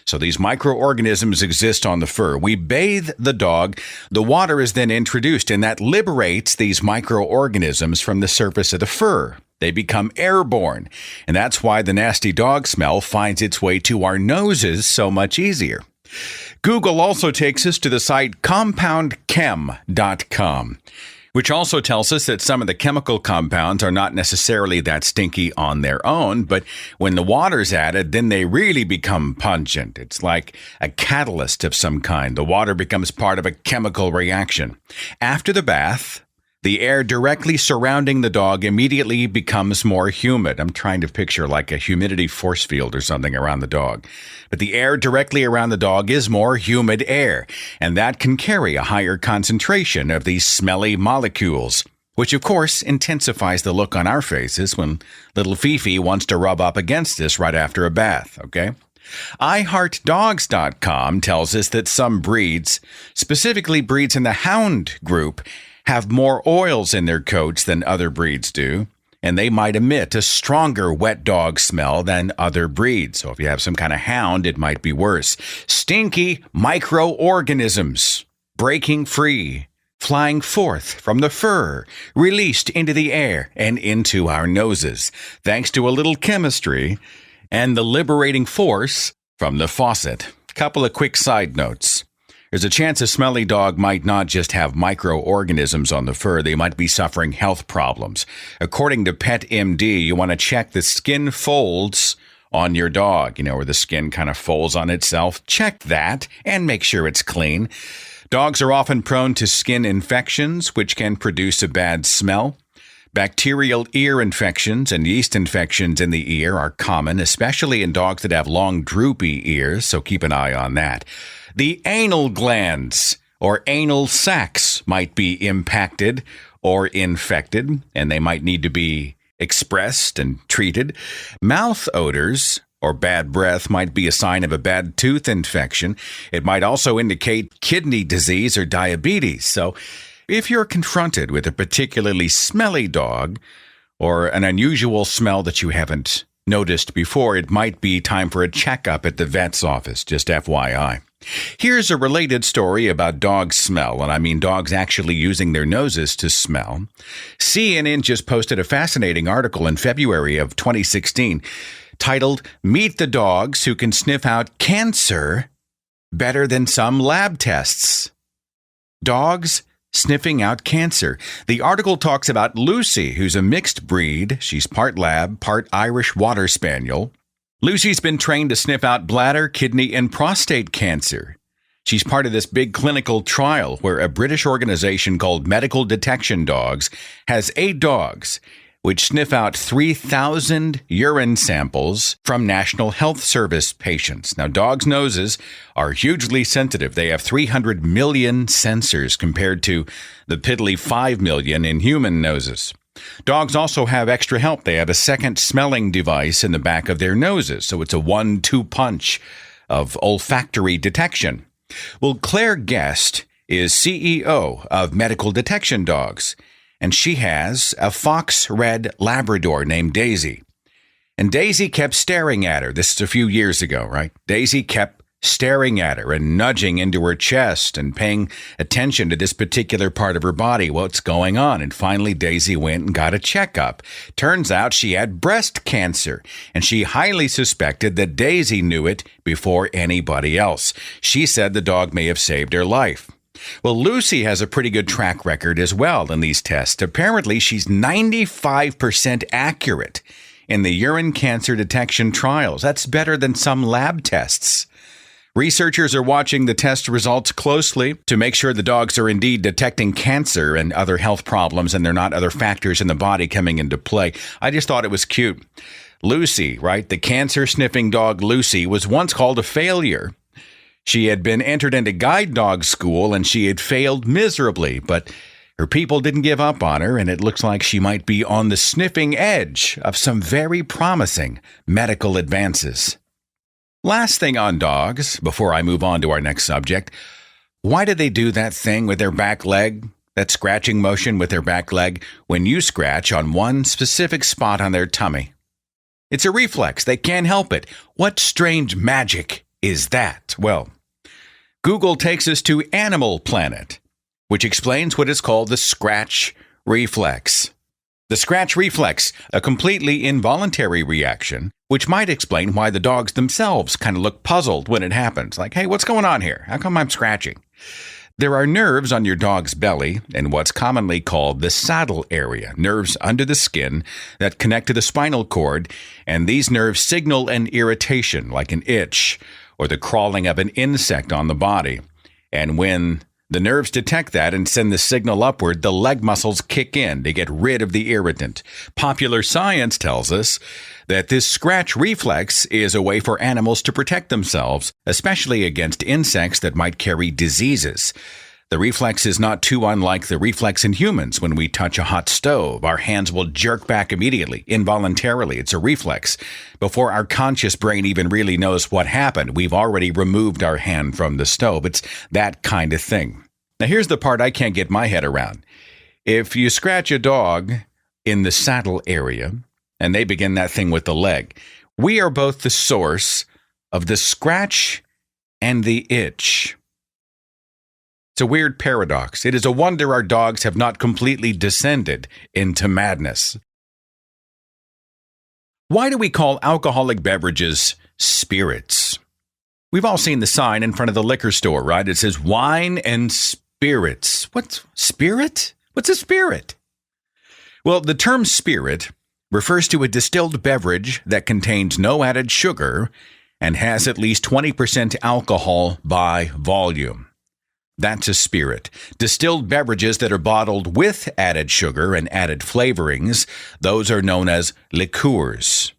So these microorganisms exist on the fur. We bathe the dog. The water is then introduced, and that liberates these microorganisms from the surface of the fur. They become airborne, and that's why the nasty dog smell finds its way to our noses so much easier. Google also takes us to the site compoundchem.com, which also tells us that some of the chemical compounds are not necessarily that stinky on their own, but when the water's added, then they really become pungent. It's like a catalyst of some kind. The water becomes part of a chemical reaction. After the bath, the air directly surrounding the dog immediately becomes more humid. I'm trying to picture like a humidity force field or something around the dog. But the air directly around the dog is more humid air, and that can carry a higher concentration of these smelly molecules. which of course intensifies the look on our faces when little Fifi wants to rub up against us right after a bath, okay? iHeartDogs.com tells us that some breeds, specifically breeds in the hound group, have more oils in their coats than other breeds do, and they might emit a stronger wet dog smell than other breeds. So if you have some kind of hound, it might be worse. Stinky microorganisms breaking free, flying forth from the fur, released into the air and into our noses, thanks to a little chemistry and the liberating force from the faucet. Couple of quick side notes. There's a chance a smelly dog might not just have microorganisms on the fur, they might be suffering health problems. According to PetMD, you want to check the skin folds on your dog, where the skin kind of folds on itself. Check that and make sure it's clean. Dogs are often prone to skin infections, which can produce a bad smell. Bacterial ear infections and yeast infections in the ear are common, especially in dogs that have long, droopy ears, so keep an eye on that. The anal glands or anal sacs might be impacted or infected, and they might need to be expressed and treated. Mouth odors or bad breath might be a sign of a bad tooth infection. It might also indicate kidney disease or diabetes. So if you're confronted with a particularly smelly dog or an unusual smell that you haven't noticed before, it might be time for a checkup at the vet's office, just FYI. Here's a related story about dog smell, and I mean dogs actually using their noses to smell. CNN just posted a fascinating article in February of 2016 titled, "Meet the Dogs Who Can Sniff Out Cancer Better Than Some Lab Tests." Dogs sniffing out cancer. The article talks about Lucy, who's a mixed breed. She's part lab, part Irish water spaniel. Lucy's been trained to sniff out bladder, kidney, and prostate cancer. She's part of this big clinical trial where a British organization called Medical Detection Dogs has 8 dogs which sniff out 3,000 urine samples from National Health Service patients. Now, dogs' noses are hugely sensitive. They have 300 million sensors compared to the piddly 5 million in human noses. Dogs also have extra help. They have a second smelling device in the back of their noses, so it's a 1-2 punch of olfactory detection. Well, Claire Guest is CEO of Medical Detection Dogs, and she has a fox red Labrador named Daisy. And Daisy kept staring at her. This is a few years ago, right? Daisy kept staring at her and nudging into her chest and paying attention to this particular part of her body, what's going on. And finally, Daisy went and got a checkup. Turns out she had breast cancer, and she highly suspected that Daisy knew it before anybody else. She said the dog may have saved her life. Well, Lucy has a pretty good track record as well in these tests. Apparently, she's 95% accurate in the urine cancer detection trials. That's better than some lab tests. Researchers are watching the test results closely to make sure the dogs are indeed detecting cancer and other health problems and there are not other factors in the body coming into play. I just thought it was cute. Lucy, right? The cancer-sniffing dog Lucy was once called a failure. She had been entered into guide dog school and she had failed miserably, but her people didn't give up on her, and it looks like she might be on the sniffing edge of some very promising medical advances. Last thing on dogs, before I move on to our next subject, why do they do that thing with their back leg, that scratching motion with their back leg, when you scratch on one specific spot on their tummy? It's a reflex. They can't help it. What strange magic is that? Well, Google takes us to Animal Planet, which explains what is called the scratch reflex. The scratch reflex, a completely involuntary reaction, which might explain why the dogs themselves kind of look puzzled when it happens. Like, hey, what's going on here? How come I'm scratching? There are nerves on your dog's belly and what's commonly called the saddle area, nerves under the skin that connect to the spinal cord, and these nerves signal an irritation, like an itch or the crawling of an insect on the body. And when the nerves detect that and send the signal upward, the leg muscles kick in to get rid of the irritant. Popular science tells us that this scratch reflex is a way for animals to protect themselves, especially against insects that might carry diseases. The reflex is not too unlike the reflex in humans. When we touch a hot stove, our hands will jerk back immediately, involuntarily. It's a reflex. Before our conscious brain even really knows what happened, we've already removed our hand from the stove. It's that kind of thing. Now, here's the part I can't get my head around. If you scratch a dog in the saddle area, and they begin that thing with the leg, we are both the source of the scratch and the itch. It's a weird paradox. It is a wonder our dogs have not completely descended into madness. Why do we call alcoholic beverages spirits? We've all seen the sign in front of the liquor store, right? It says wine and spirits. What's spirit? What's a spirit? Well, the term spirit refers to a distilled beverage that contains no added sugar and has at least 20% alcohol by volume. That's a spirit. Distilled beverages that are bottled with added sugar and added flavorings, those are known as liqueurs.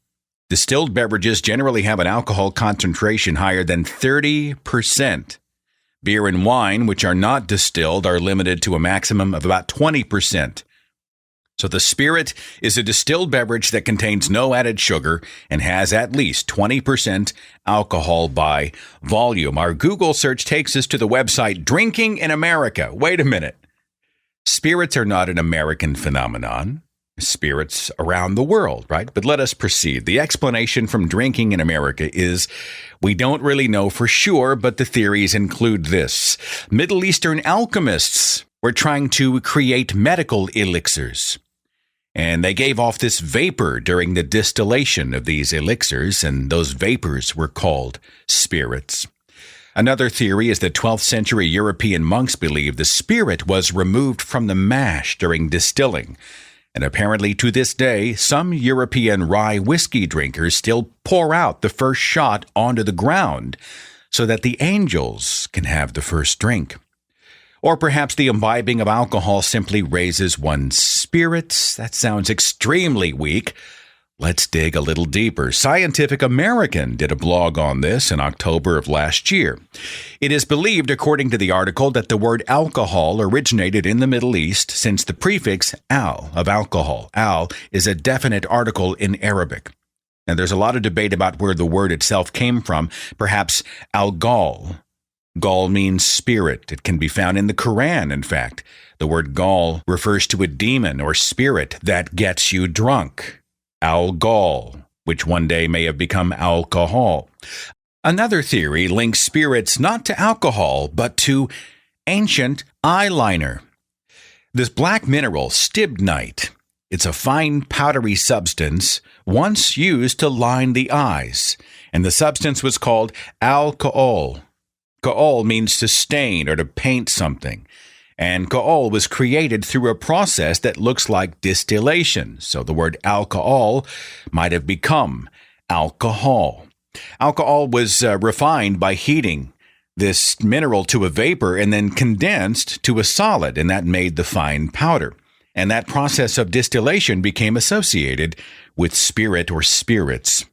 Distilled beverages generally have an alcohol concentration higher than 30%. Beer and wine, which are not distilled, are limited to a maximum of about 20%. So the spirit is a distilled beverage that contains no added sugar and has at least 20% alcohol by volume. Our Google search takes us to the website Drinking in America. Wait a minute. Spirits are not an American phenomenon. Spirits around the world, right? But let us proceed. The explanation from Drinking in America is we don't really know for sure, but the theories include this. Middle Eastern alchemists were trying to create medical elixirs. And they gave off this vapor during the distillation of these elixirs, and those vapors were called spirits. Another theory is that 12th century European monks believed the spirit was removed from the mash during distilling. And apparently to this day, some European rye whiskey drinkers still pour out the first shot onto the ground so that the angels can have the first drink. Or perhaps the imbibing of alcohol simply raises one's spirits. That sounds extremely weak. Let's dig a little deeper. Scientific American did a blog on this in October of last year. It is believed, according to the article, that the word alcohol originated in the Middle East since the prefix al of alcohol. Al is a definite article in Arabic. And there's a lot of debate about where the word itself came from. Perhaps al-ghal. Ghal means spirit. It can be found in the Quran, in fact. The word ghal refers to a demon or spirit that gets you drunk. Al-ghal, which one day may have become alcohol. Another theory links spirits not to alcohol, but to ancient eyeliner. This black mineral, stibnite, it's a fine powdery substance once used to line the eyes, and the substance was called alcohol. Alcohol means to stain or to paint something. And alcohol was created through a process that looks like distillation. So the word alcohol might have become alcohol. Alcohol was refined by heating this mineral to a vapor and then condensed to a solid, and that made the fine powder. And that process of distillation became associated with spirit or spirits.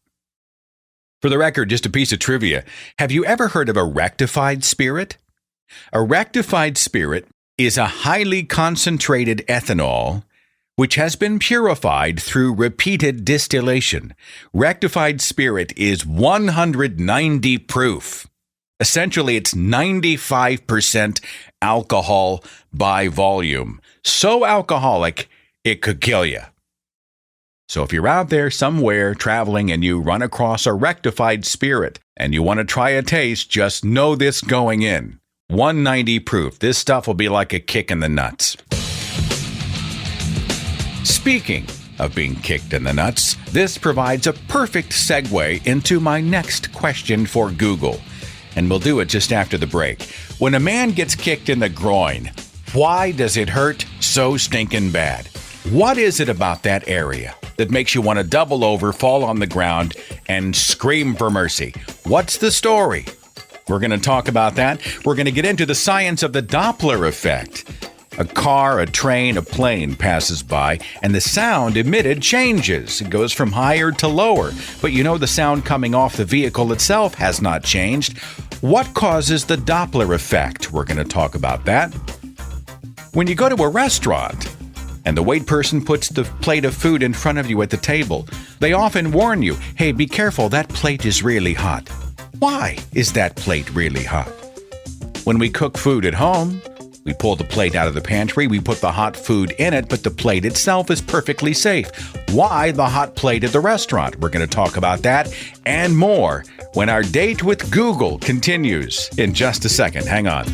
For the record, just a piece of trivia. Have you ever heard of a rectified spirit? A rectified spirit is a highly concentrated ethanol which has been purified through repeated distillation. Rectified spirit is 190 proof. Essentially, it's 95% alcohol by volume. So alcoholic, it could kill you. So if you're out there somewhere traveling and you run across a rectified spirit and you want to try a taste, just know this going in. 190 proof. This stuff will be like a kick in the nuts. Speaking of being kicked in the nuts, this provides a perfect segue into my next question for Google. And we'll do it just after the break. When a man gets kicked in the groin, why does it hurt so stinking bad? What is it about that area that makes you want to double over, fall on the ground, and scream for mercy? What's the story? We're going to talk about that. We're going to get into the science of the Doppler effect. A car, a train, a plane passes by, and the sound emitted changes. It goes from higher to lower. But you know the sound coming off the vehicle itself has not changed. What causes the Doppler effect? We're going to talk about that. When you go to a restaurant and the wait person puts the plate of food in front of you at the table, they often warn you, hey, be careful, that plate is really hot. Why is that plate really hot? When we cook food at home, we pull the plate out of the pantry, we put the hot food in it, but the plate itself is perfectly safe. Why the hot plate at the restaurant? We're going to talk about that and more when our date with Google continues in just a second. Hang on.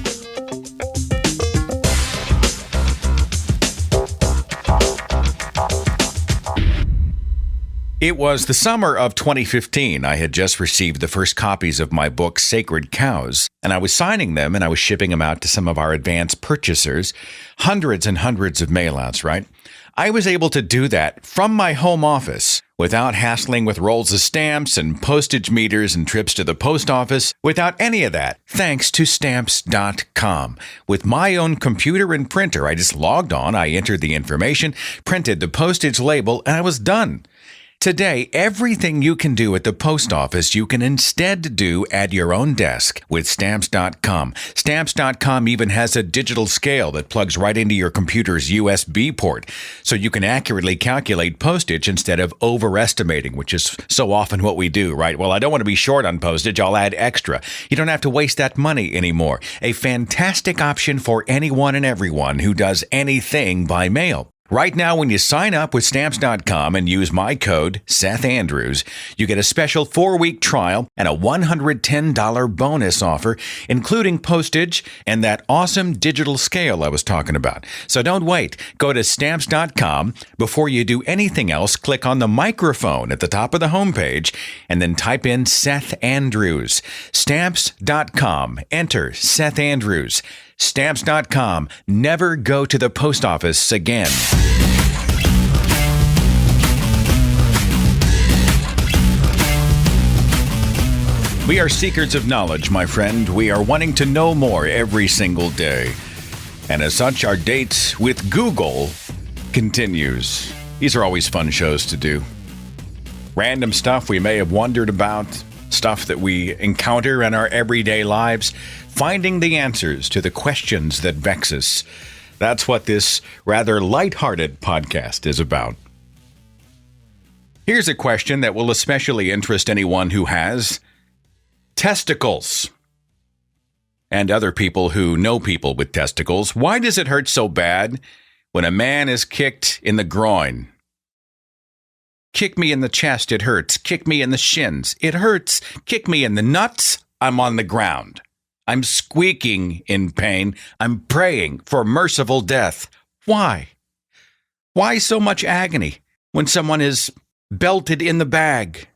It was the summer of 2015. I had just received the first copies of my book, Sacred Cows, and I was signing them and I was shipping them out to some of our advanced purchasers. Hundreds and hundreds of mailouts, right? I was able to do that from my home office without hassling with rolls of stamps and postage meters and trips to the post office, without any of that, thanks to Stamps.com. With my own computer and printer, I just logged on, I entered the information, printed the postage label, and I was done. Today, everything you can do at the post office, you can instead do at your own desk with Stamps.com. Stamps.com even has a digital scale that plugs right into your computer's USB port, so you can accurately calculate postage instead of overestimating, which is so often what we do, right? Well, I don't want to be short on postage, I'll add extra. You don't have to waste that money anymore. A fantastic option for anyone and everyone who does anything by mail. Right now, when you sign up with Stamps.com and use my code, Seth Andrews, you get a special 4-week trial and a $110 bonus offer, including postage and that awesome digital scale I was talking about. So don't wait. Go to Stamps.com. Before you do anything else, click on the microphone at the top of the homepage and then type in Seth Andrews. Stamps.com. Enter Seth Andrews. Stamps.com. Never go to the post office again. We are seekers of knowledge, my friend. We are wanting to know more every single day. And as such, our date with Google continues. These are always fun shows to do. Random stuff we may have wondered about, stuff that we encounter in our everyday lives, finding the answers to the questions that vex us. That's what this rather lighthearted podcast is about. Here's a question that will especially interest anyone who has testicles. And other people who know people with testicles. Why does it hurt so bad when a man is kicked in the groin? Kick me in the chest, it hurts. Kick me in the shins, it hurts. Kick me in the nuts, I'm on the ground. I'm squeaking in pain. I'm praying for merciful death. Why? Why so much agony when someone is belted in the bag,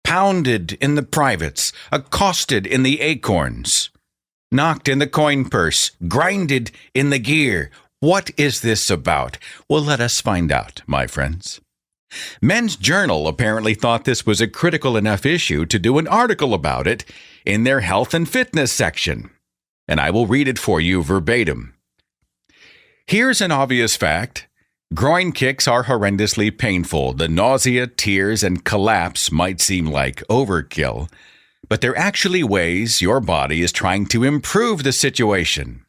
pounded in the privates, accosted in the acorns, knocked in the coin purse, grinded in the gear? What is this about? Well, let us find out, my friends. Men's Journal apparently thought this was a critical enough issue to do an article about it in their health and fitness section. And I will read it for you verbatim. Here's an obvious fact. Groin kicks are horrendously painful. The nausea, tears, and collapse might seem like overkill, but they're actually ways your body is trying to improve the situation.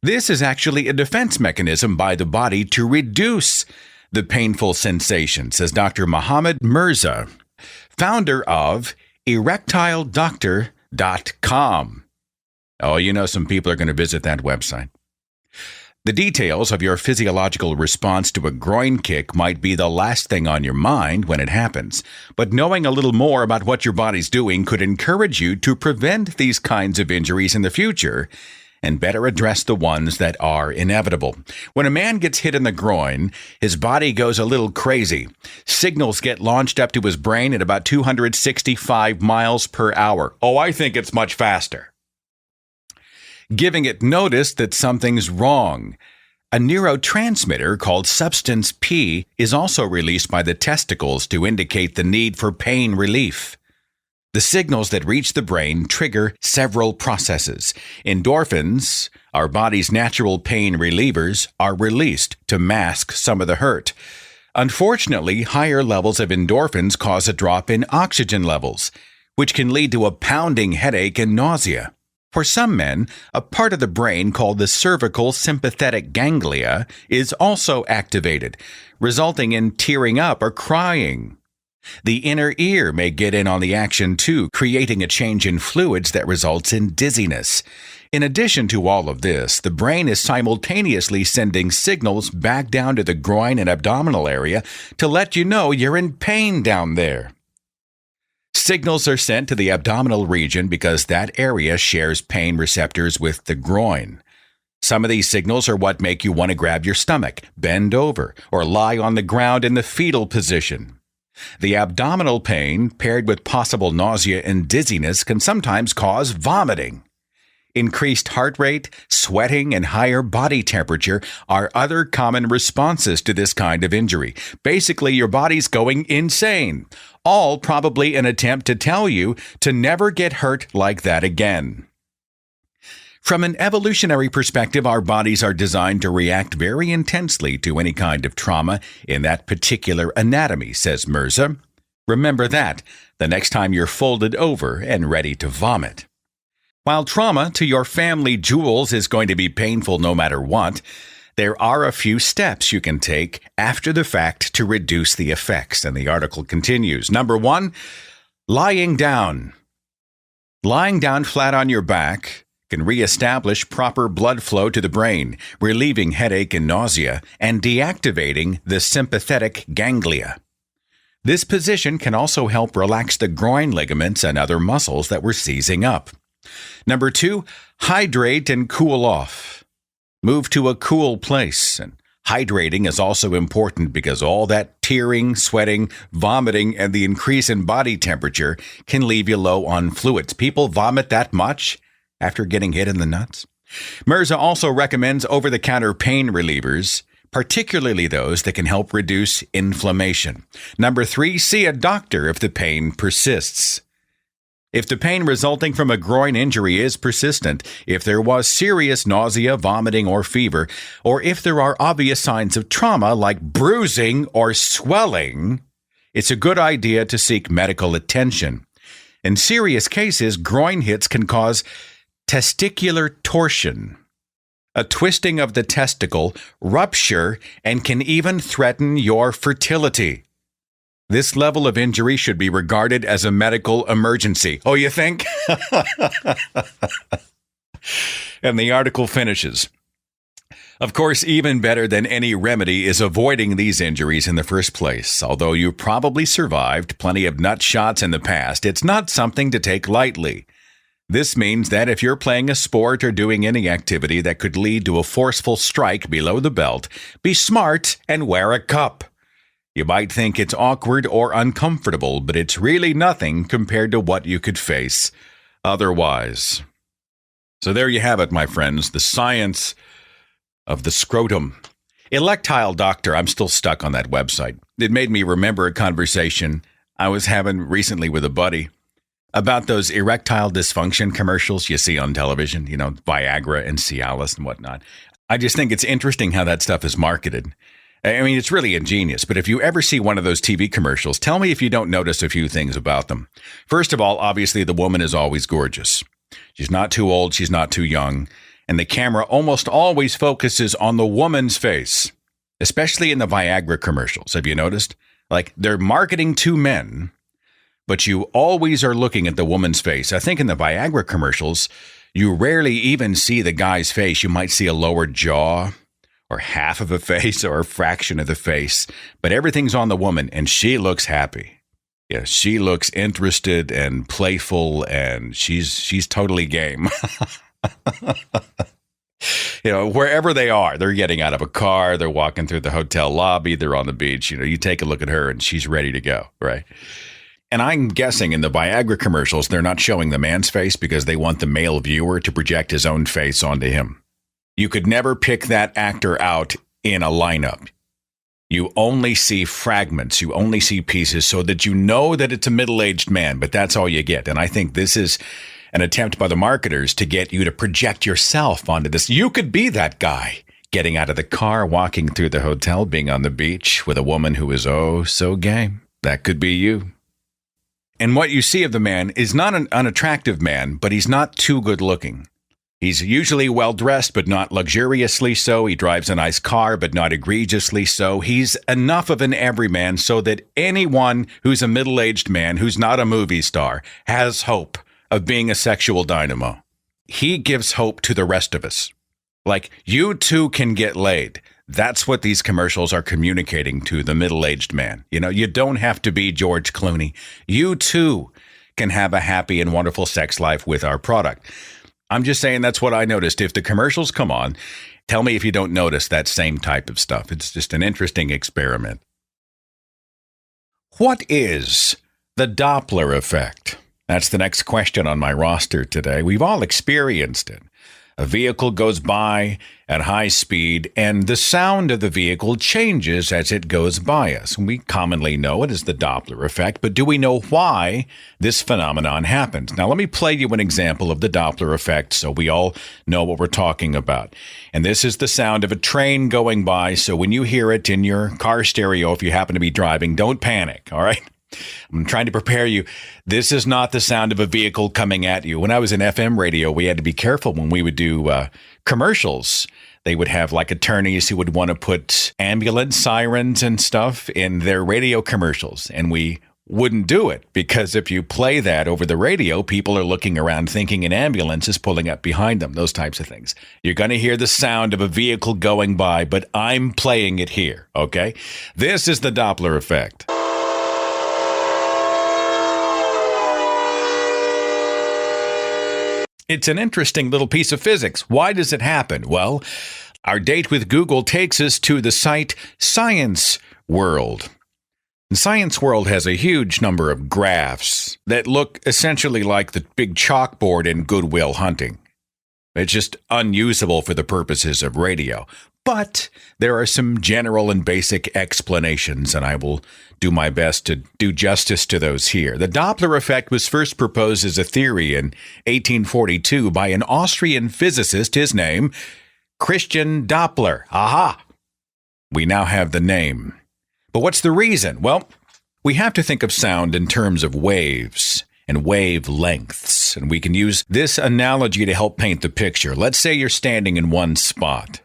This is actually a defense mechanism by the body to reduce the painful sensation, says Dr. Mohammed Mirza, founder of erectiledoctor.com. Oh, some people are going to visit that website. The details of your physiological response to a groin kick might be the last thing on your mind when it happens, but knowing a little more about what your body's doing could encourage you to prevent these kinds of injuries in the future and better address the ones that are inevitable. When a man gets hit in the groin, his body goes a little crazy. Signals get launched up to his brain at about 265 miles per hour. Oh, I think it's much faster. Giving it notice that something's wrong. A neurotransmitter called substance P is also released by the testicles to indicate the need for pain relief. The signals that reach the brain trigger several processes. Endorphins, our body's natural pain relievers, are released to mask some of the hurt. Unfortunately, higher levels of endorphins cause a drop in oxygen levels, which can lead to a pounding headache and nausea. For some men, a part of the brain called the cervical sympathetic ganglia is also activated, resulting in tearing up or crying. The inner ear may get in on the action too, creating a change in fluids that results in dizziness. In addition to all of this, the brain is simultaneously sending signals back down to the groin and abdominal area to let you know you're in pain down there. Signals are sent to the abdominal region because that area shares pain receptors with the groin. Some of these signals are what make you want to grab your stomach, bend over, or lie on the ground in the fetal position. The abdominal pain, paired with possible nausea and dizziness, can sometimes cause vomiting. Increased heart rate, sweating, and higher body temperature are other common responses to this kind of injury. Basically, your body's going insane, all probably an attempt to tell you to never get hurt like that again. From an evolutionary perspective, our bodies are designed to react very intensely to any kind of trauma in that particular anatomy, says Mirza. Remember that the next time you're folded over and ready to vomit. While trauma to your family jewels is going to be painful no matter what, there are a few steps you can take after the fact to reduce the effects, and the article continues. Number 1, lying down. Lying down flat on your back can reestablish proper blood flow to the brain, relieving headache and nausea, and deactivating the sympathetic ganglia. This position can also help relax the groin ligaments and other muscles that were seizing up. Number 2, hydrate and cool off. Move to a cool place. And hydrating is also important because all that tearing, sweating, vomiting, and the increase in body temperature can leave you low on fluids. People vomit that much after getting hit in the nuts. Mirza also recommends over-the-counter pain relievers, particularly those that can help reduce inflammation. Number 3, see a doctor if the pain persists. If the pain resulting from a groin injury is persistent, if there was serious nausea, vomiting, or fever, or if there are obvious signs of trauma like bruising or swelling, it's a good idea to seek medical attention. In serious cases, groin hits can cause testicular torsion, a twisting of the testicle, rupture, and can even threaten your fertility. This level of injury should be regarded as a medical emergency. Oh, you think? And the article finishes. Of course, even better than any remedy is avoiding these injuries in the first place. Although you probably survived plenty of nut shots in the past, it's not something to take lightly. This means that if you're playing a sport or doing any activity that could lead to a forceful strike below the belt, be smart and wear a cup. You might think it's awkward or uncomfortable, but it's really nothing compared to what you could face otherwise. So there you have it, my friends, the science of the scrotum. Electile Doctor, I'm still stuck on that website. It made me remember a conversation I was having recently with a buddy about those erectile dysfunction commercials you see on television, you know, Viagra and Cialis and whatnot. I just think it's interesting how that stuff is marketed. I mean, it's really ingenious, but if you ever see one of those TV commercials, tell me if you don't notice a few things about them. First of all, obviously, the woman is always gorgeous. She's not too old, she's not too young, and the camera almost always focuses on the woman's face, especially in the Viagra commercials. Have you noticed? Like, they're marketing to men, but you always are looking at the woman's face. I think in the Viagra commercials, you rarely even see the guy's face. You might see a lower jaw, or half of a face, or a fraction of the face, but everything's on the woman, and she looks happy. Yeah, she looks interested and playful, and she's totally game. You know, wherever they are, they're getting out of a car, they're walking through the hotel lobby, they're on the beach. You know, you take a look at her, and she's ready to go, right? And I'm guessing in the Viagra commercials, they're not showing the man's face because they want the male viewer to project his own face onto him. You could never pick that actor out in a lineup. You only see fragments. You only see pieces so that you know that it's a middle-aged man, but that's all you get. And I think this is an attempt by the marketers to get you to project yourself onto this. You could be that guy getting out of the car, walking through the hotel, being on the beach with a woman who is oh so gay. That could be you. And what you see of the man is not an unattractive man, but he's not too good looking. He's usually well-dressed, but not luxuriously so. He drives a nice car, but not egregiously so. He's enough of an everyman so that anyone who's a middle-aged man who's not a movie star has hope of being a sexual dynamo. He gives hope to the rest of us. Like, you too can get laid. That's what these commercials are communicating to the middle-aged man. You know, you don't have to be George Clooney. You too can have a happy and wonderful sex life with our product. I'm just saying that's what I noticed. If the commercials come on, tell me if you don't notice that same type of stuff. It's just an interesting experiment. What is the Doppler effect? That's the next question on my roster today. We've all experienced it. A vehicle goes by at high speed, and the sound of the vehicle changes as it goes by us. We commonly know it as the Doppler effect, but do we know why this phenomenon happens? Now, let me play you an example of the Doppler effect so we all know what we're talking about. And this is the sound of a train going by, so when you hear it in your car stereo, if you happen to be driving, don't panic, all right? I'm trying to prepare you. This is not the sound of a vehicle coming at you. When I was in FM radio, we had to be careful when we would do commercials. They would have like attorneys who would want to put ambulance sirens and stuff in their radio commercials. And we wouldn't do it because if you play that over the radio, people are looking around thinking an ambulance is pulling up behind them, those types of things. You're going to hear the sound of a vehicle going by, but I'm playing it here, okay? This is the Doppler effect. It's an interesting little piece of physics. Why does it happen? Well, our date with Google takes us to the site Science World. And Science World has a huge number of graphs that look essentially like the big chalkboard in Good Will Hunting. It's just unusable for the purposes of radio. But there are some general and basic explanations, and I will do my best to do justice to those here. The Doppler effect was first proposed as a theory in 1842 by an Austrian physicist, his name, Christian Doppler. Aha! We now have the name. But what's the reason? Well, we have to think of sound in terms of waves and wavelengths, and we can use this analogy to help paint the picture. Let's say you're standing in one spot,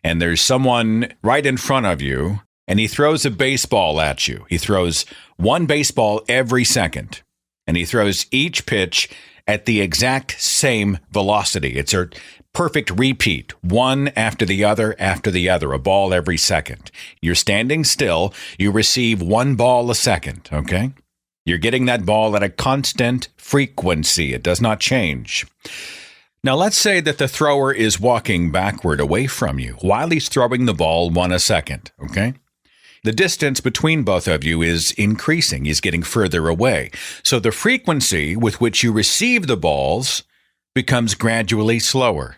and there's someone right in front of you, and he throws a baseball at you. He throws one baseball every second, and he throws each pitch at the exact same velocity. It's a perfect repeat, one after the other, a ball every second. You're standing still, you receive one ball a second, okay? You're getting that ball at a constant frequency. It does not change. Now, let's say that the thrower is walking backward away from you while he's throwing the ball one a second, okay? The distance between both of you is increasing. He's getting further away. So the frequency with which you receive the balls becomes gradually slower.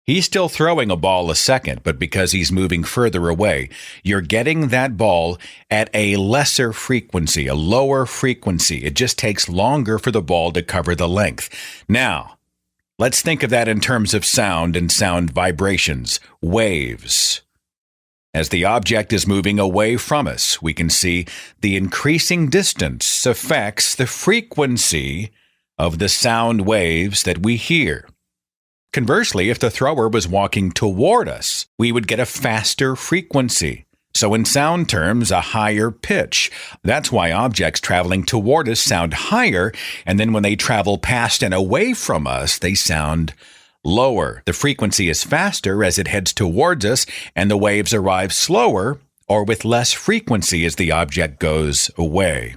He's still throwing a ball a second, but because he's moving further away, you're getting that ball at a lesser frequency, a lower frequency. It just takes longer for the ball to cover the length. Now, let's think of that in terms of sound and sound vibrations, waves. As the object is moving away from us, we can see the increasing distance affects the frequency of the sound waves that we hear. Conversely, if the thrower was walking toward us, we would get a faster frequency. So in sound terms, a higher pitch. That's why objects traveling toward us sound higher, and then when they travel past and away from us, they sound lower. The frequency is faster as it heads towards us, and the waves arrive slower or with less frequency as the object goes away.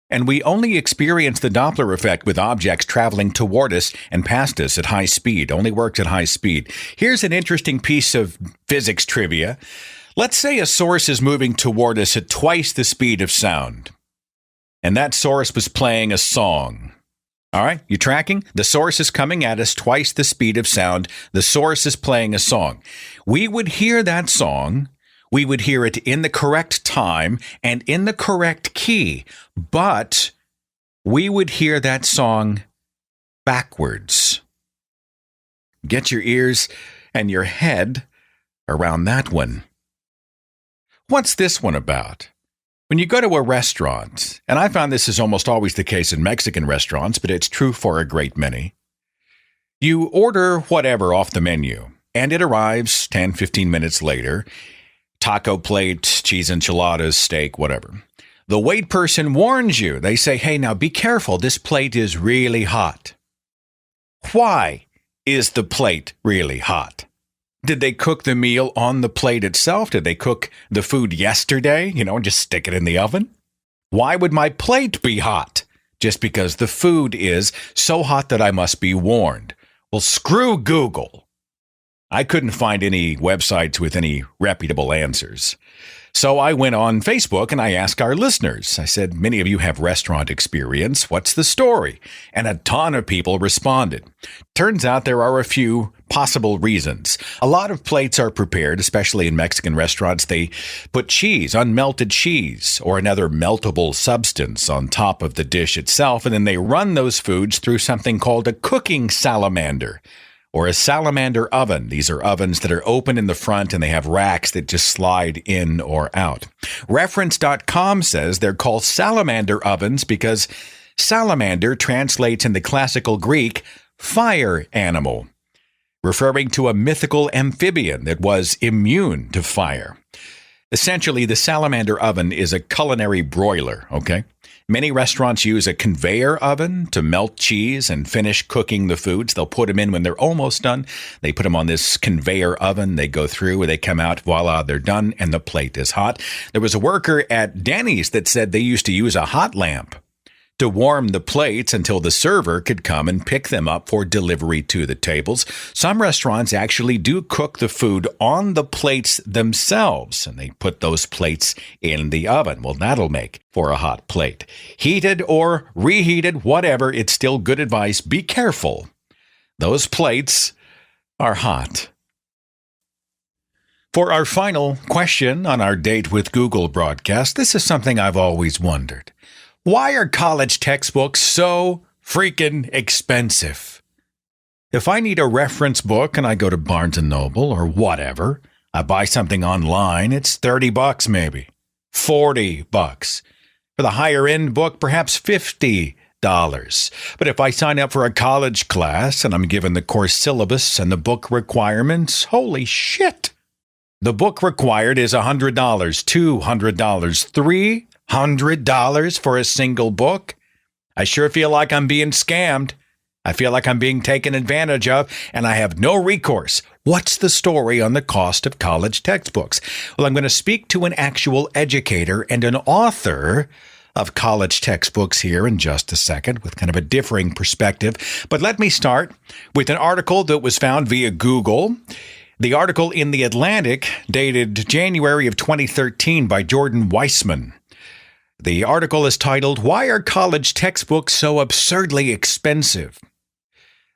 And we only experience the Doppler effect with objects traveling toward us and past us at high speed. Only works at high speed. Here's an interesting piece of physics trivia. Let's say a source is moving toward us at twice the speed of sound, and that source was playing a song. All right, you tracking? The source is coming at us twice the speed of sound. The source is playing a song. We would hear that song. We would hear it in the correct time and in the correct key, but we would hear that song backwards. Get your ears and your head around that one. What's this one about? When you go to a restaurant, and I found this is almost always the case in Mexican restaurants, but it's true for a great many, you order whatever off the menu, and it arrives 10, 15 minutes later, taco plate, cheese enchiladas, steak, whatever. The wait person warns you. They say, hey, now be careful. This plate is really hot. Why is the plate really hot? Did they cook the meal on the plate itself? Did they cook the food yesterday, and just stick it in the oven? Why would my plate be hot? Just because the food is so hot that I must be warned. Well, screw Google. I couldn't find any websites with any reputable answers. So I went on Facebook and I asked our listeners. I said, many of you have restaurant experience. What's the story? And a ton of people responded. Turns out there are a few possible reasons. A lot of plates are prepared, especially in Mexican restaurants. They put cheese, unmelted cheese, or another meltable substance on top of the dish itself, and then they run those foods through something called a cooking salamander, or a salamander oven. These are ovens that are open in the front and they have racks that just slide in or out. Reference.com says they're called salamander ovens because salamander translates in the classical Greek fire animal, referring to a mythical amphibian that was immune to fire. Essentially, the salamander oven is a culinary broiler, okay? Many restaurants use a conveyor oven to melt cheese and finish cooking the foods. They'll put them in when they're almost done. They put them on this conveyor oven. They go through, they come out, voila, they're done, and the plate is hot. There was a worker at Denny's that said they used to use a hot lamp to warm the plates until the server could come and pick them up for delivery to the tables. Some restaurants actually do cook the food on the plates themselves, and they put those plates in the oven. Well, that'll make for a hot plate. Heated or reheated, whatever, it's still good advice. Be careful. Those plates are hot. For our final question on our Date with Google broadcast, this is something I've always wondered. Why are college textbooks so freaking expensive? If I need a reference book and I go to Barnes & Noble or whatever, I buy something online, it's $30 maybe, $40. For the higher end book, perhaps $50. But if I sign up for a college class and I'm given the course syllabus and the book requirements, holy shit. The book required is $100, $200, $300 for a single book. I sure feel like I'm being scammed. I feel like I'm being taken advantage of, and I have no recourse. What's the story on the cost of college textbooks? Well, I'm going to speak to an actual educator and an author of college textbooks here in just a second with kind of a differing perspective. But let me start with an article that was found via Google. The article in The Atlantic, dated January of 2013 by Jordan Weissman. The article is titled, Why Are College Textbooks So Absurdly Expensive?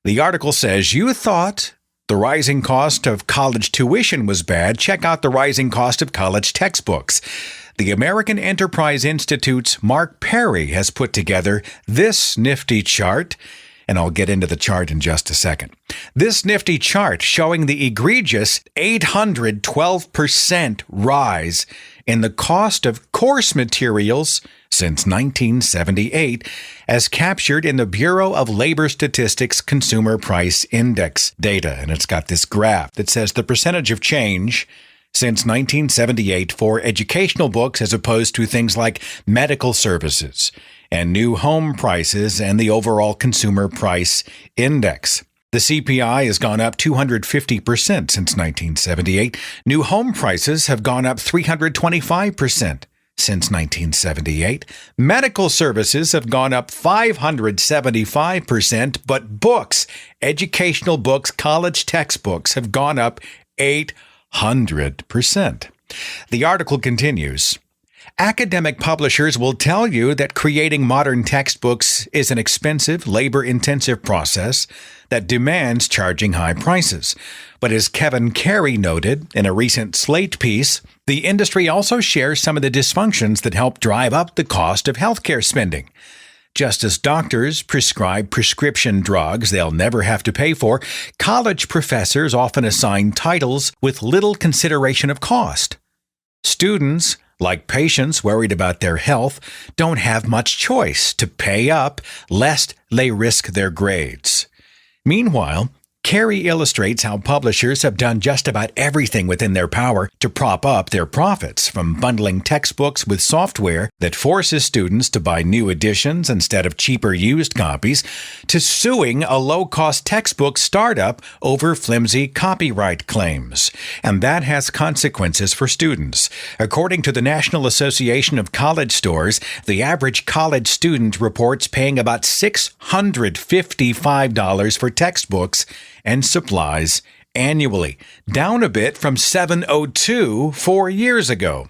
The article says, you thought the rising cost of college tuition was bad. Check out the rising cost of college textbooks. The American Enterprise Institute's Mark Perry has put together this nifty chart, and I'll get into the chart in just a second. This nifty chart showing the egregious 812% rise in the cost of course materials since 1978, as captured in the Bureau of Labor Statistics Consumer Price Index data. And it's got this graph that says the percentage of change since 1978 for educational books as opposed to things like medical services and new home prices and the overall consumer price index. The CPI has gone up 250% since 1978. New home prices have gone up 325% since 1978. Medical services have gone up 575%, but books, educational books, college textbooks have gone up 800%. The article continues. Academic publishers will tell you that creating modern textbooks is an expensive, labor-intensive process that demands charging high prices. But as Kevin Carey noted in a recent Slate piece, the industry also shares some of the dysfunctions that help drive up the cost of healthcare spending. Just as doctors prescribe prescription drugs they'll never have to pay for, college professors often assign titles with little consideration of cost. Students like patients worried about their health, don't have much choice to pay up lest they risk their grades. Meanwhile, Carey illustrates how publishers have done just about everything within their power to prop up their profits, from bundling textbooks with software that forces students to buy new editions instead of cheaper used copies, to suing a low-cost textbook startup over flimsy copyright claims. And that has consequences for students. According to the National Association of College Stores, the average college student reports paying about $655 for textbooks and supplies annually, down a bit from $702 4 years ago.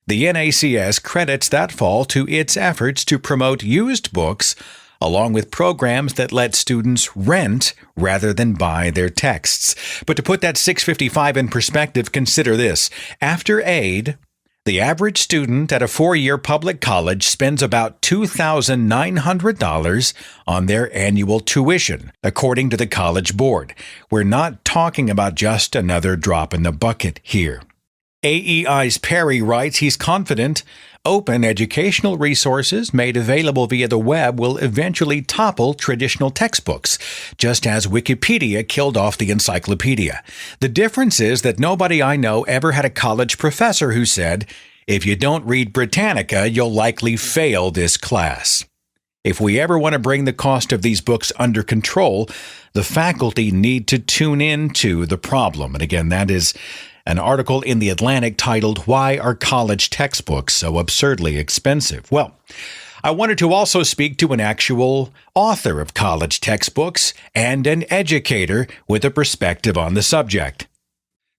The NACS credits that fall to its efforts to promote used books, along with programs that let students rent rather than buy their texts. But to put that $655 in perspective, consider this. After aid, the average student at a 4-year public college spends about $2,900 on their annual tuition, according to the College Board. We're not talking about just another drop in the bucket here. AEI's Perry writes he's confident open educational resources made available via the web will eventually topple traditional textbooks, just as Wikipedia killed off the encyclopedia. The difference is that nobody I know ever had a college professor who said, "If you don't read Britannica, you'll likely fail this class." If we ever want to bring the cost of these books under control, the faculty need to tune into the problem. And again, that is an article in The Atlantic titled, "Why Are College Textbooks So Absurdly Expensive?" Well, I wanted to also speak to an actual author of college textbooks and an educator with a perspective on the subject.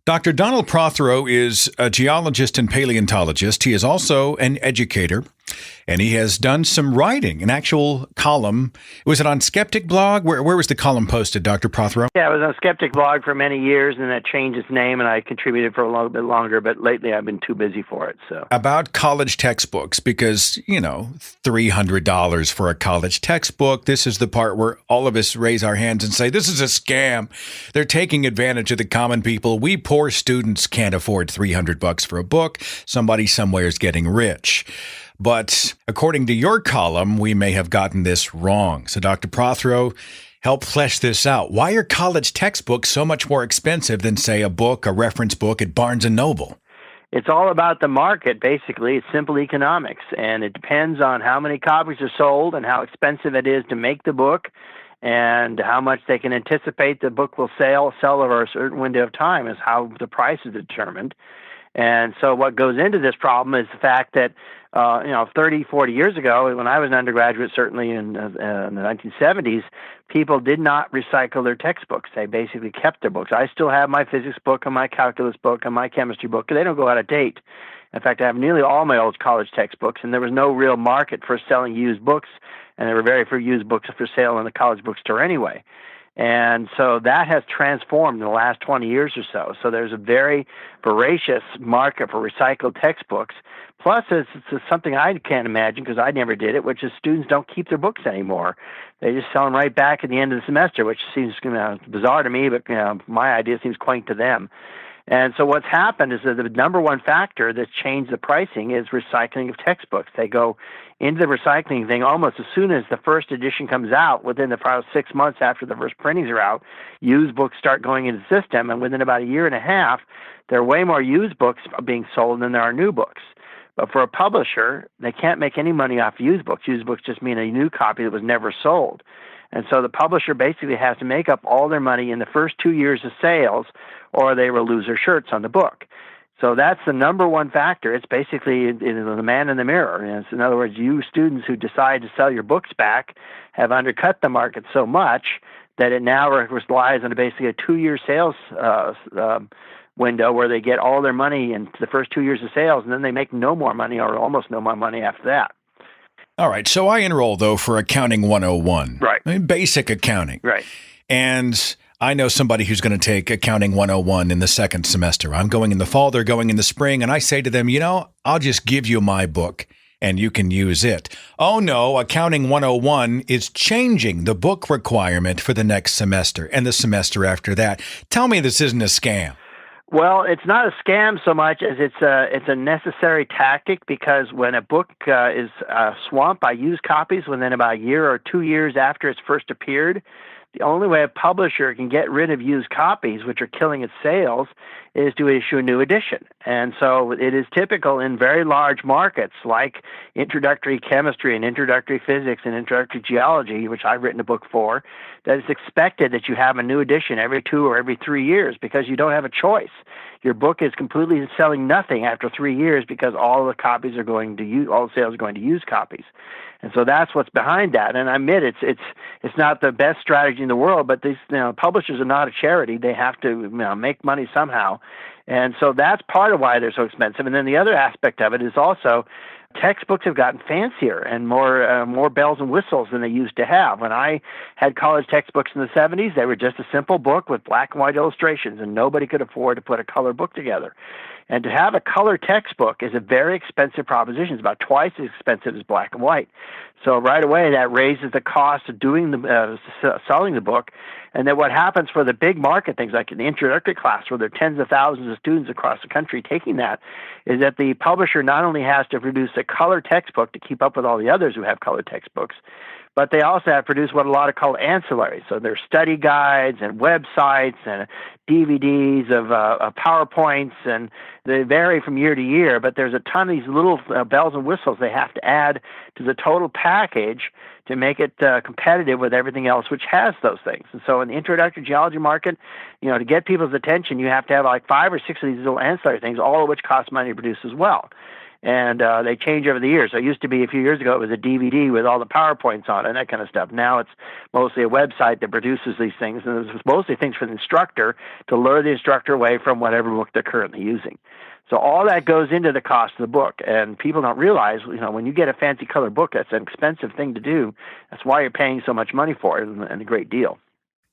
Dr. Donald Prothero is a geologist and paleontologist. He is also an educator, and he has done some writing, an actual column. Was it on Skeptic Blog? Where was the column posted, Dr. Prothero? Yeah, it was on Skeptic Blog for many years, and that changed its name, and I contributed for a little bit longer, but lately I've been too busy for it. So about college textbooks, because, $300 for a college textbook. This is the part where all of us raise our hands and say, this is a scam. They're taking advantage of the common people. We poor students can't afford $300 for a book. Somebody somewhere is getting rich. But according to your column, we may have gotten this wrong. So, Dr. Prothero, help flesh this out. Why are college textbooks so much more expensive than, say, a reference book at Barnes & Noble? It's all about the market, basically. It's simple economics, and it depends on how many copies are sold and how expensive it is to make the book and how much they can anticipate the book will sell over a certain window of time is how the price is determined. And so what goes into this problem is the fact that 30, 40 years ago, when I was an undergraduate, certainly in the 1970s, people did not recycle their textbooks. They basically kept their books. I still have my physics book and my calculus book and my chemistry book. They don't go out of date. In fact, I have nearly all my old college textbooks, and there was no real market for selling used books, and there were very few used books for sale in the college bookstore anyway. And so that has transformed in the last 20 years or so. So there's a very voracious market for recycled textbooks. Plus, it's something I can't imagine because I never did it, which is students don't keep their books anymore. They just sell them right back at the end of the semester, which seems bizarre to me, but my idea seems quaint to them. And so what's happened is that the number one factor that's changed the pricing is recycling of textbooks. They go into the recycling thing almost as soon as the first edition comes out. Within the first 6 months after the first printings are out, used books start going into the system, and within about a year and a half, there are way more used books being sold than there are new books. But for a publisher, they can't make any money off used books. Used books just mean a new copy that was never sold. And so the publisher basically has to make up all their money in the first 2 years of sales, or they will lose their shirts on the book. So that's the number one factor. It's basically the man in the mirror. And in other words, you students who decide to sell your books back have undercut the market so much that it now relies on basically a 2-year sales window where they get all their money in the first 2 years of sales, and then they make no more money or almost no more money after that. All right. So I enroll, though, for Accounting 101. Right. I mean, basic accounting. Right. And I know somebody who's going to take Accounting 101 in the second semester. I'm going in the fall, they're going in the spring, and I say to them, I'll just give you my book and you can use it. Oh, no, Accounting 101 is changing the book requirement for the next semester and the semester after that. Tell me this isn't a scam. Well, it's not a scam so much as it's a necessary tactic, because when a book is swamped by used copies within about a year or 2 years after it's first appeared, the only way a publisher can get rid of used copies, which are killing its sales, is to issue a new edition. And so it is typical in very large markets like introductory chemistry and introductory physics and introductory geology, which I've written a book for, that it's expected that you have a new edition every 2 or every 3 years, because you don't have a choice. Your book is completely selling nothing after 3 years because all the copies are going to all the sales are going to used copies. And so that's what's behind that. And I admit it's not the best strategy in the world, but these publishers are not a charity. They have to make money somehow. And so that's part of why they're so expensive. And then the other aspect of it is also textbooks have gotten fancier and more bells and whistles than they used to have. When I had college textbooks in the 70s, they were just a simple book with black and white illustrations, and nobody could afford to put a color book together. And to have a color textbook is a very expensive proposition. It's about twice as expensive as black and white. So right away, that raises the cost of doing selling the book. And then what happens for the big market things like in the introductory class, where there are tens of thousands of students across the country taking that, is that the publisher not only has to produce a color textbook to keep up with all the others who have color textbooks, but they also have produced what a lot of call ancillaries. So there's study guides and websites and DVDs of PowerPoints, and they vary from year to year, but there's a ton of these little bells and whistles they have to add to the total package to make it competitive with everything else which has those things. And so in the introductory geology market, to get people's attention, you have to have like 5 or 6 of these little ancillary things, all of which cost money to produce as well. And they change over the years. So it used to be a few years ago, it was a DVD with all the PowerPoints on it and that kind of stuff. Now it's mostly a website that produces these things, and it's mostly things for the instructor to lure the instructor away from whatever book they're currently using. So all that goes into the cost of the book, and people don't realize, when you get a fancy color book, that's an expensive thing to do. That's why you're paying so much money for it, and a great deal.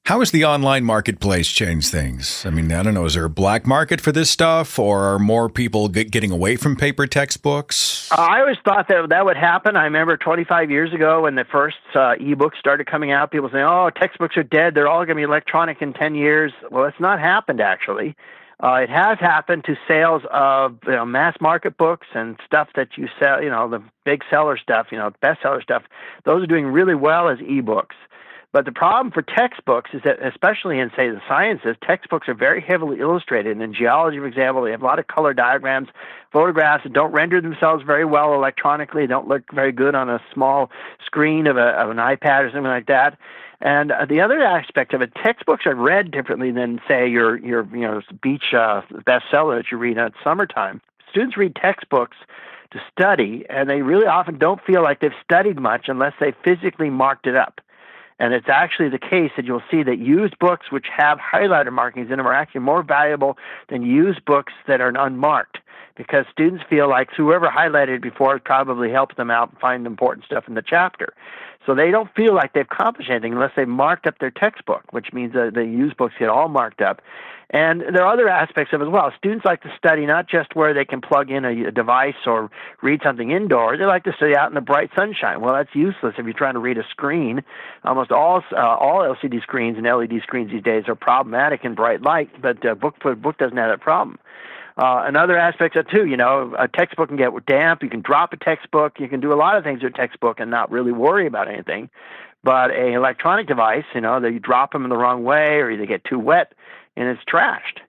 How has the online marketplace changed things? I mean, I don't know, is there a black market for this stuff, or are more people getting away from paper textbooks? I always thought that would happen. I remember 25 years ago when the first e-books started coming out, people saying, oh, textbooks are dead, they're all going to be electronic in 10 years. Well, it's not happened, actually. It has happened to sales of mass market books and stuff that you sell, the big seller stuff, bestseller stuff. Those are doing really well as e-books. But the problem for textbooks is that, especially in, say, the sciences, textbooks are very heavily illustrated. And in geology, for example, they have a lot of color diagrams, photographs that don't render themselves very well electronically, don't look very good on a small screen of an iPad or something like that. And the other aspect of it, textbooks are read differently than, say, your beach bestseller that you read at summertime. Students read textbooks to study, and they really often don't feel like they've studied much unless they physically marked it up. And it's actually the case that you'll see that used books which have highlighter markings in them are actually more valuable than used books that are unmarked, because students feel like whoever highlighted it before probably helped them out and find important stuff in the chapter. So they don't feel like they've accomplished anything unless they've marked up their textbook, which means that the used books get all marked up. And there are other aspects of it as well. Students like to study not just where they can plug in a device or read something indoors. They like to study out in the bright sunshine. Well, that's useless if you're trying to read a screen. Almost all LCD screens and LED screens these days are problematic in bright light, but book doesn't have that problem. Another aspect of it too, a textbook can get damp. You can drop a textbook. You can do a lot of things with a textbook and not really worry about anything. But an electronic device, that you drop them in the wrong way or they get too wet and it's trashed.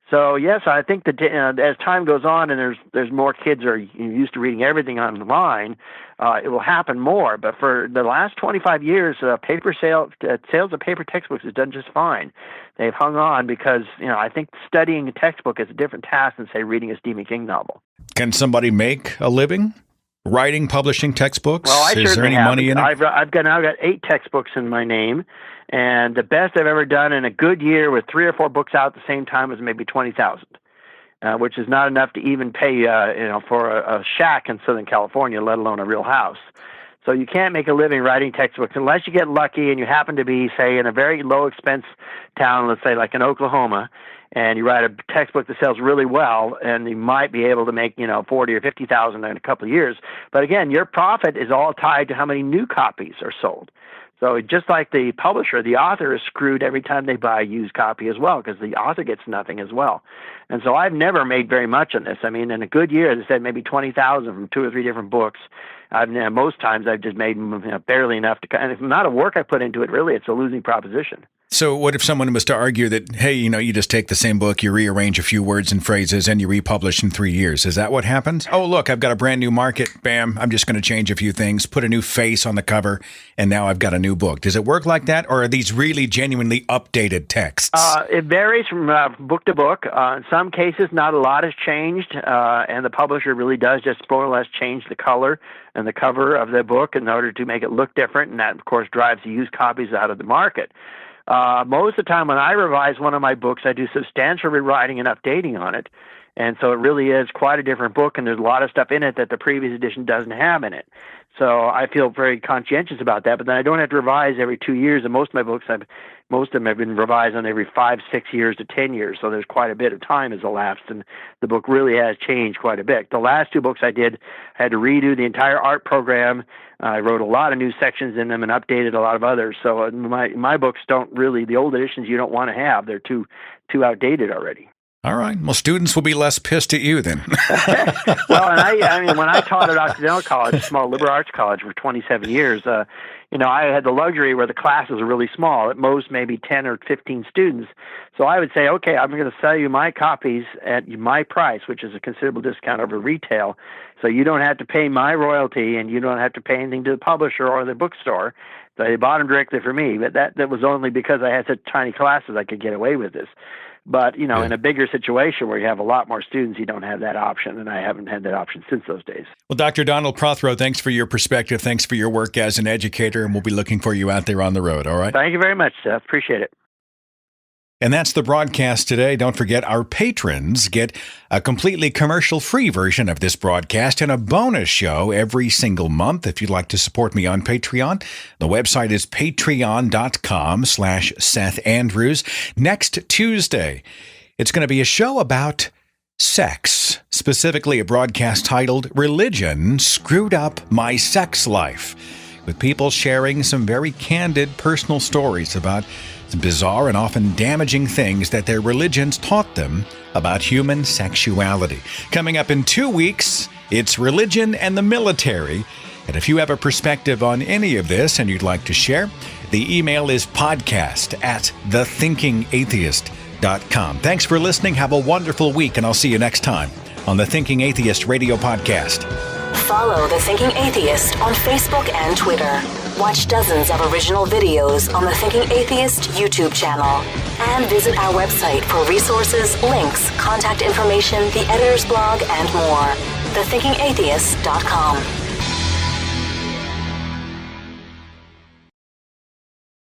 So yes, I think that as time goes on and there's more kids are used to reading everything online, it will happen more. But for the last 25 years, sales of paper textbooks has done just fine. They've hung on because I think studying a textbook is a different task than, say, reading a Stephen King novel. Can somebody make a living writing, publishing textbooks? Well, I Is there any money in it? I've now got 8 textbooks in my name. And the best I've ever done in a good year with 3 or 4 books out at the same time was maybe $20,000, which is not enough to even pay, for a shack in Southern California, let alone a real house. So you can't make a living writing textbooks unless you get lucky and you happen to be, say, in a very low expense town, let's say like in Oklahoma, and you write a textbook that sells really well, and you might be able to make, $40,000 or $50,000 in a couple of years. But again, your profit is all tied to how many new copies are sold. So just like the publisher, the author is screwed every time they buy a used copy as well, because the author gets nothing as well. And so I've never made very much on this. I mean, in a good year, they said maybe 20,000 from 2 or 3 different books. Most times I've just made barely enough to, and if not a work I put into it, really, it's a losing proposition. So what if someone was to argue that, hey, you just take the same book, you rearrange a few words and phrases, and you republish in 3 years? Is that what happens? Oh, look, I've got a brand new market. Bam, I'm just going to change a few things, put a new face on the cover, and now I've got a new book. Does it work like that, or are these really genuinely updated texts? It varies from book to book. In some cases, not a lot has changed, and the publisher really does just more or less change the color and the cover of the book in order to make it look different, and that, of course, drives the used copies out of the market. Most of the time when I revise one of my books, I do substantial rewriting and updating on it. And so it really is quite a different book, and there's a lot of stuff in it that the previous edition doesn't have in it. So I feel very conscientious about that, but then I don't have to revise every 2 years. And most of my books, most of them have been revised on every 5, 6 years to 10 years. So there's quite a bit of time has elapsed, and the book really has changed quite a bit. The last 2 books I did, I had to redo the entire art program. I wrote a lot of new sections in them and updated a lot of others. So my books don't really, the old editions you don't want to have. They're too outdated already. All right. Well, students will be less pissed at you then. Well, and I mean, when I taught at Occidental College, a small liberal arts college, for 27 years, I had the luxury where the classes were really small, at most maybe 10 or 15 students. So I would say, okay, I'm going to sell you my copies at my price, which is a considerable discount over retail. So you don't have to pay my royalty, and you don't have to pay anything to the publisher or the bookstore. So they bought them directly for me. But that was only because I had such tiny classes I could get away with this. But, in a bigger situation where you have a lot more students, you don't have that option, and I haven't had that option since those days. Well, Dr. Donald Prothero, thanks for your perspective. Thanks for your work as an educator, and we'll be looking for you out there on the road, all right? Thank you very much, Seth. Appreciate it. And that's the broadcast today. Don't forget, our patrons get a completely commercial-free version of this broadcast and a bonus show every single month. If you'd like to support me on Patreon, the website is patreon.com/Seth Andrews. Next Tuesday, it's going to be a show about sex, specifically a broadcast titled Religion Screwed Up My Sex Life, with people sharing some very candid personal stories about bizarre and often damaging things that their religions taught them about human sexuality. Coming up in 2 weeks, it's religion and the military. And if you have a perspective on any of this and you'd like to share, the email is podcast@thethinkingatheist.com. Thanks for listening. Have a wonderful week, and I'll see you next time on the Thinking Atheist Radio Podcast. Follow The Thinking Atheist on Facebook and Twitter. Watch dozens of original videos on the Thinking Atheist YouTube channel. And visit our website for resources, links, contact information, the editor's blog, and more. thethinkingatheist.com.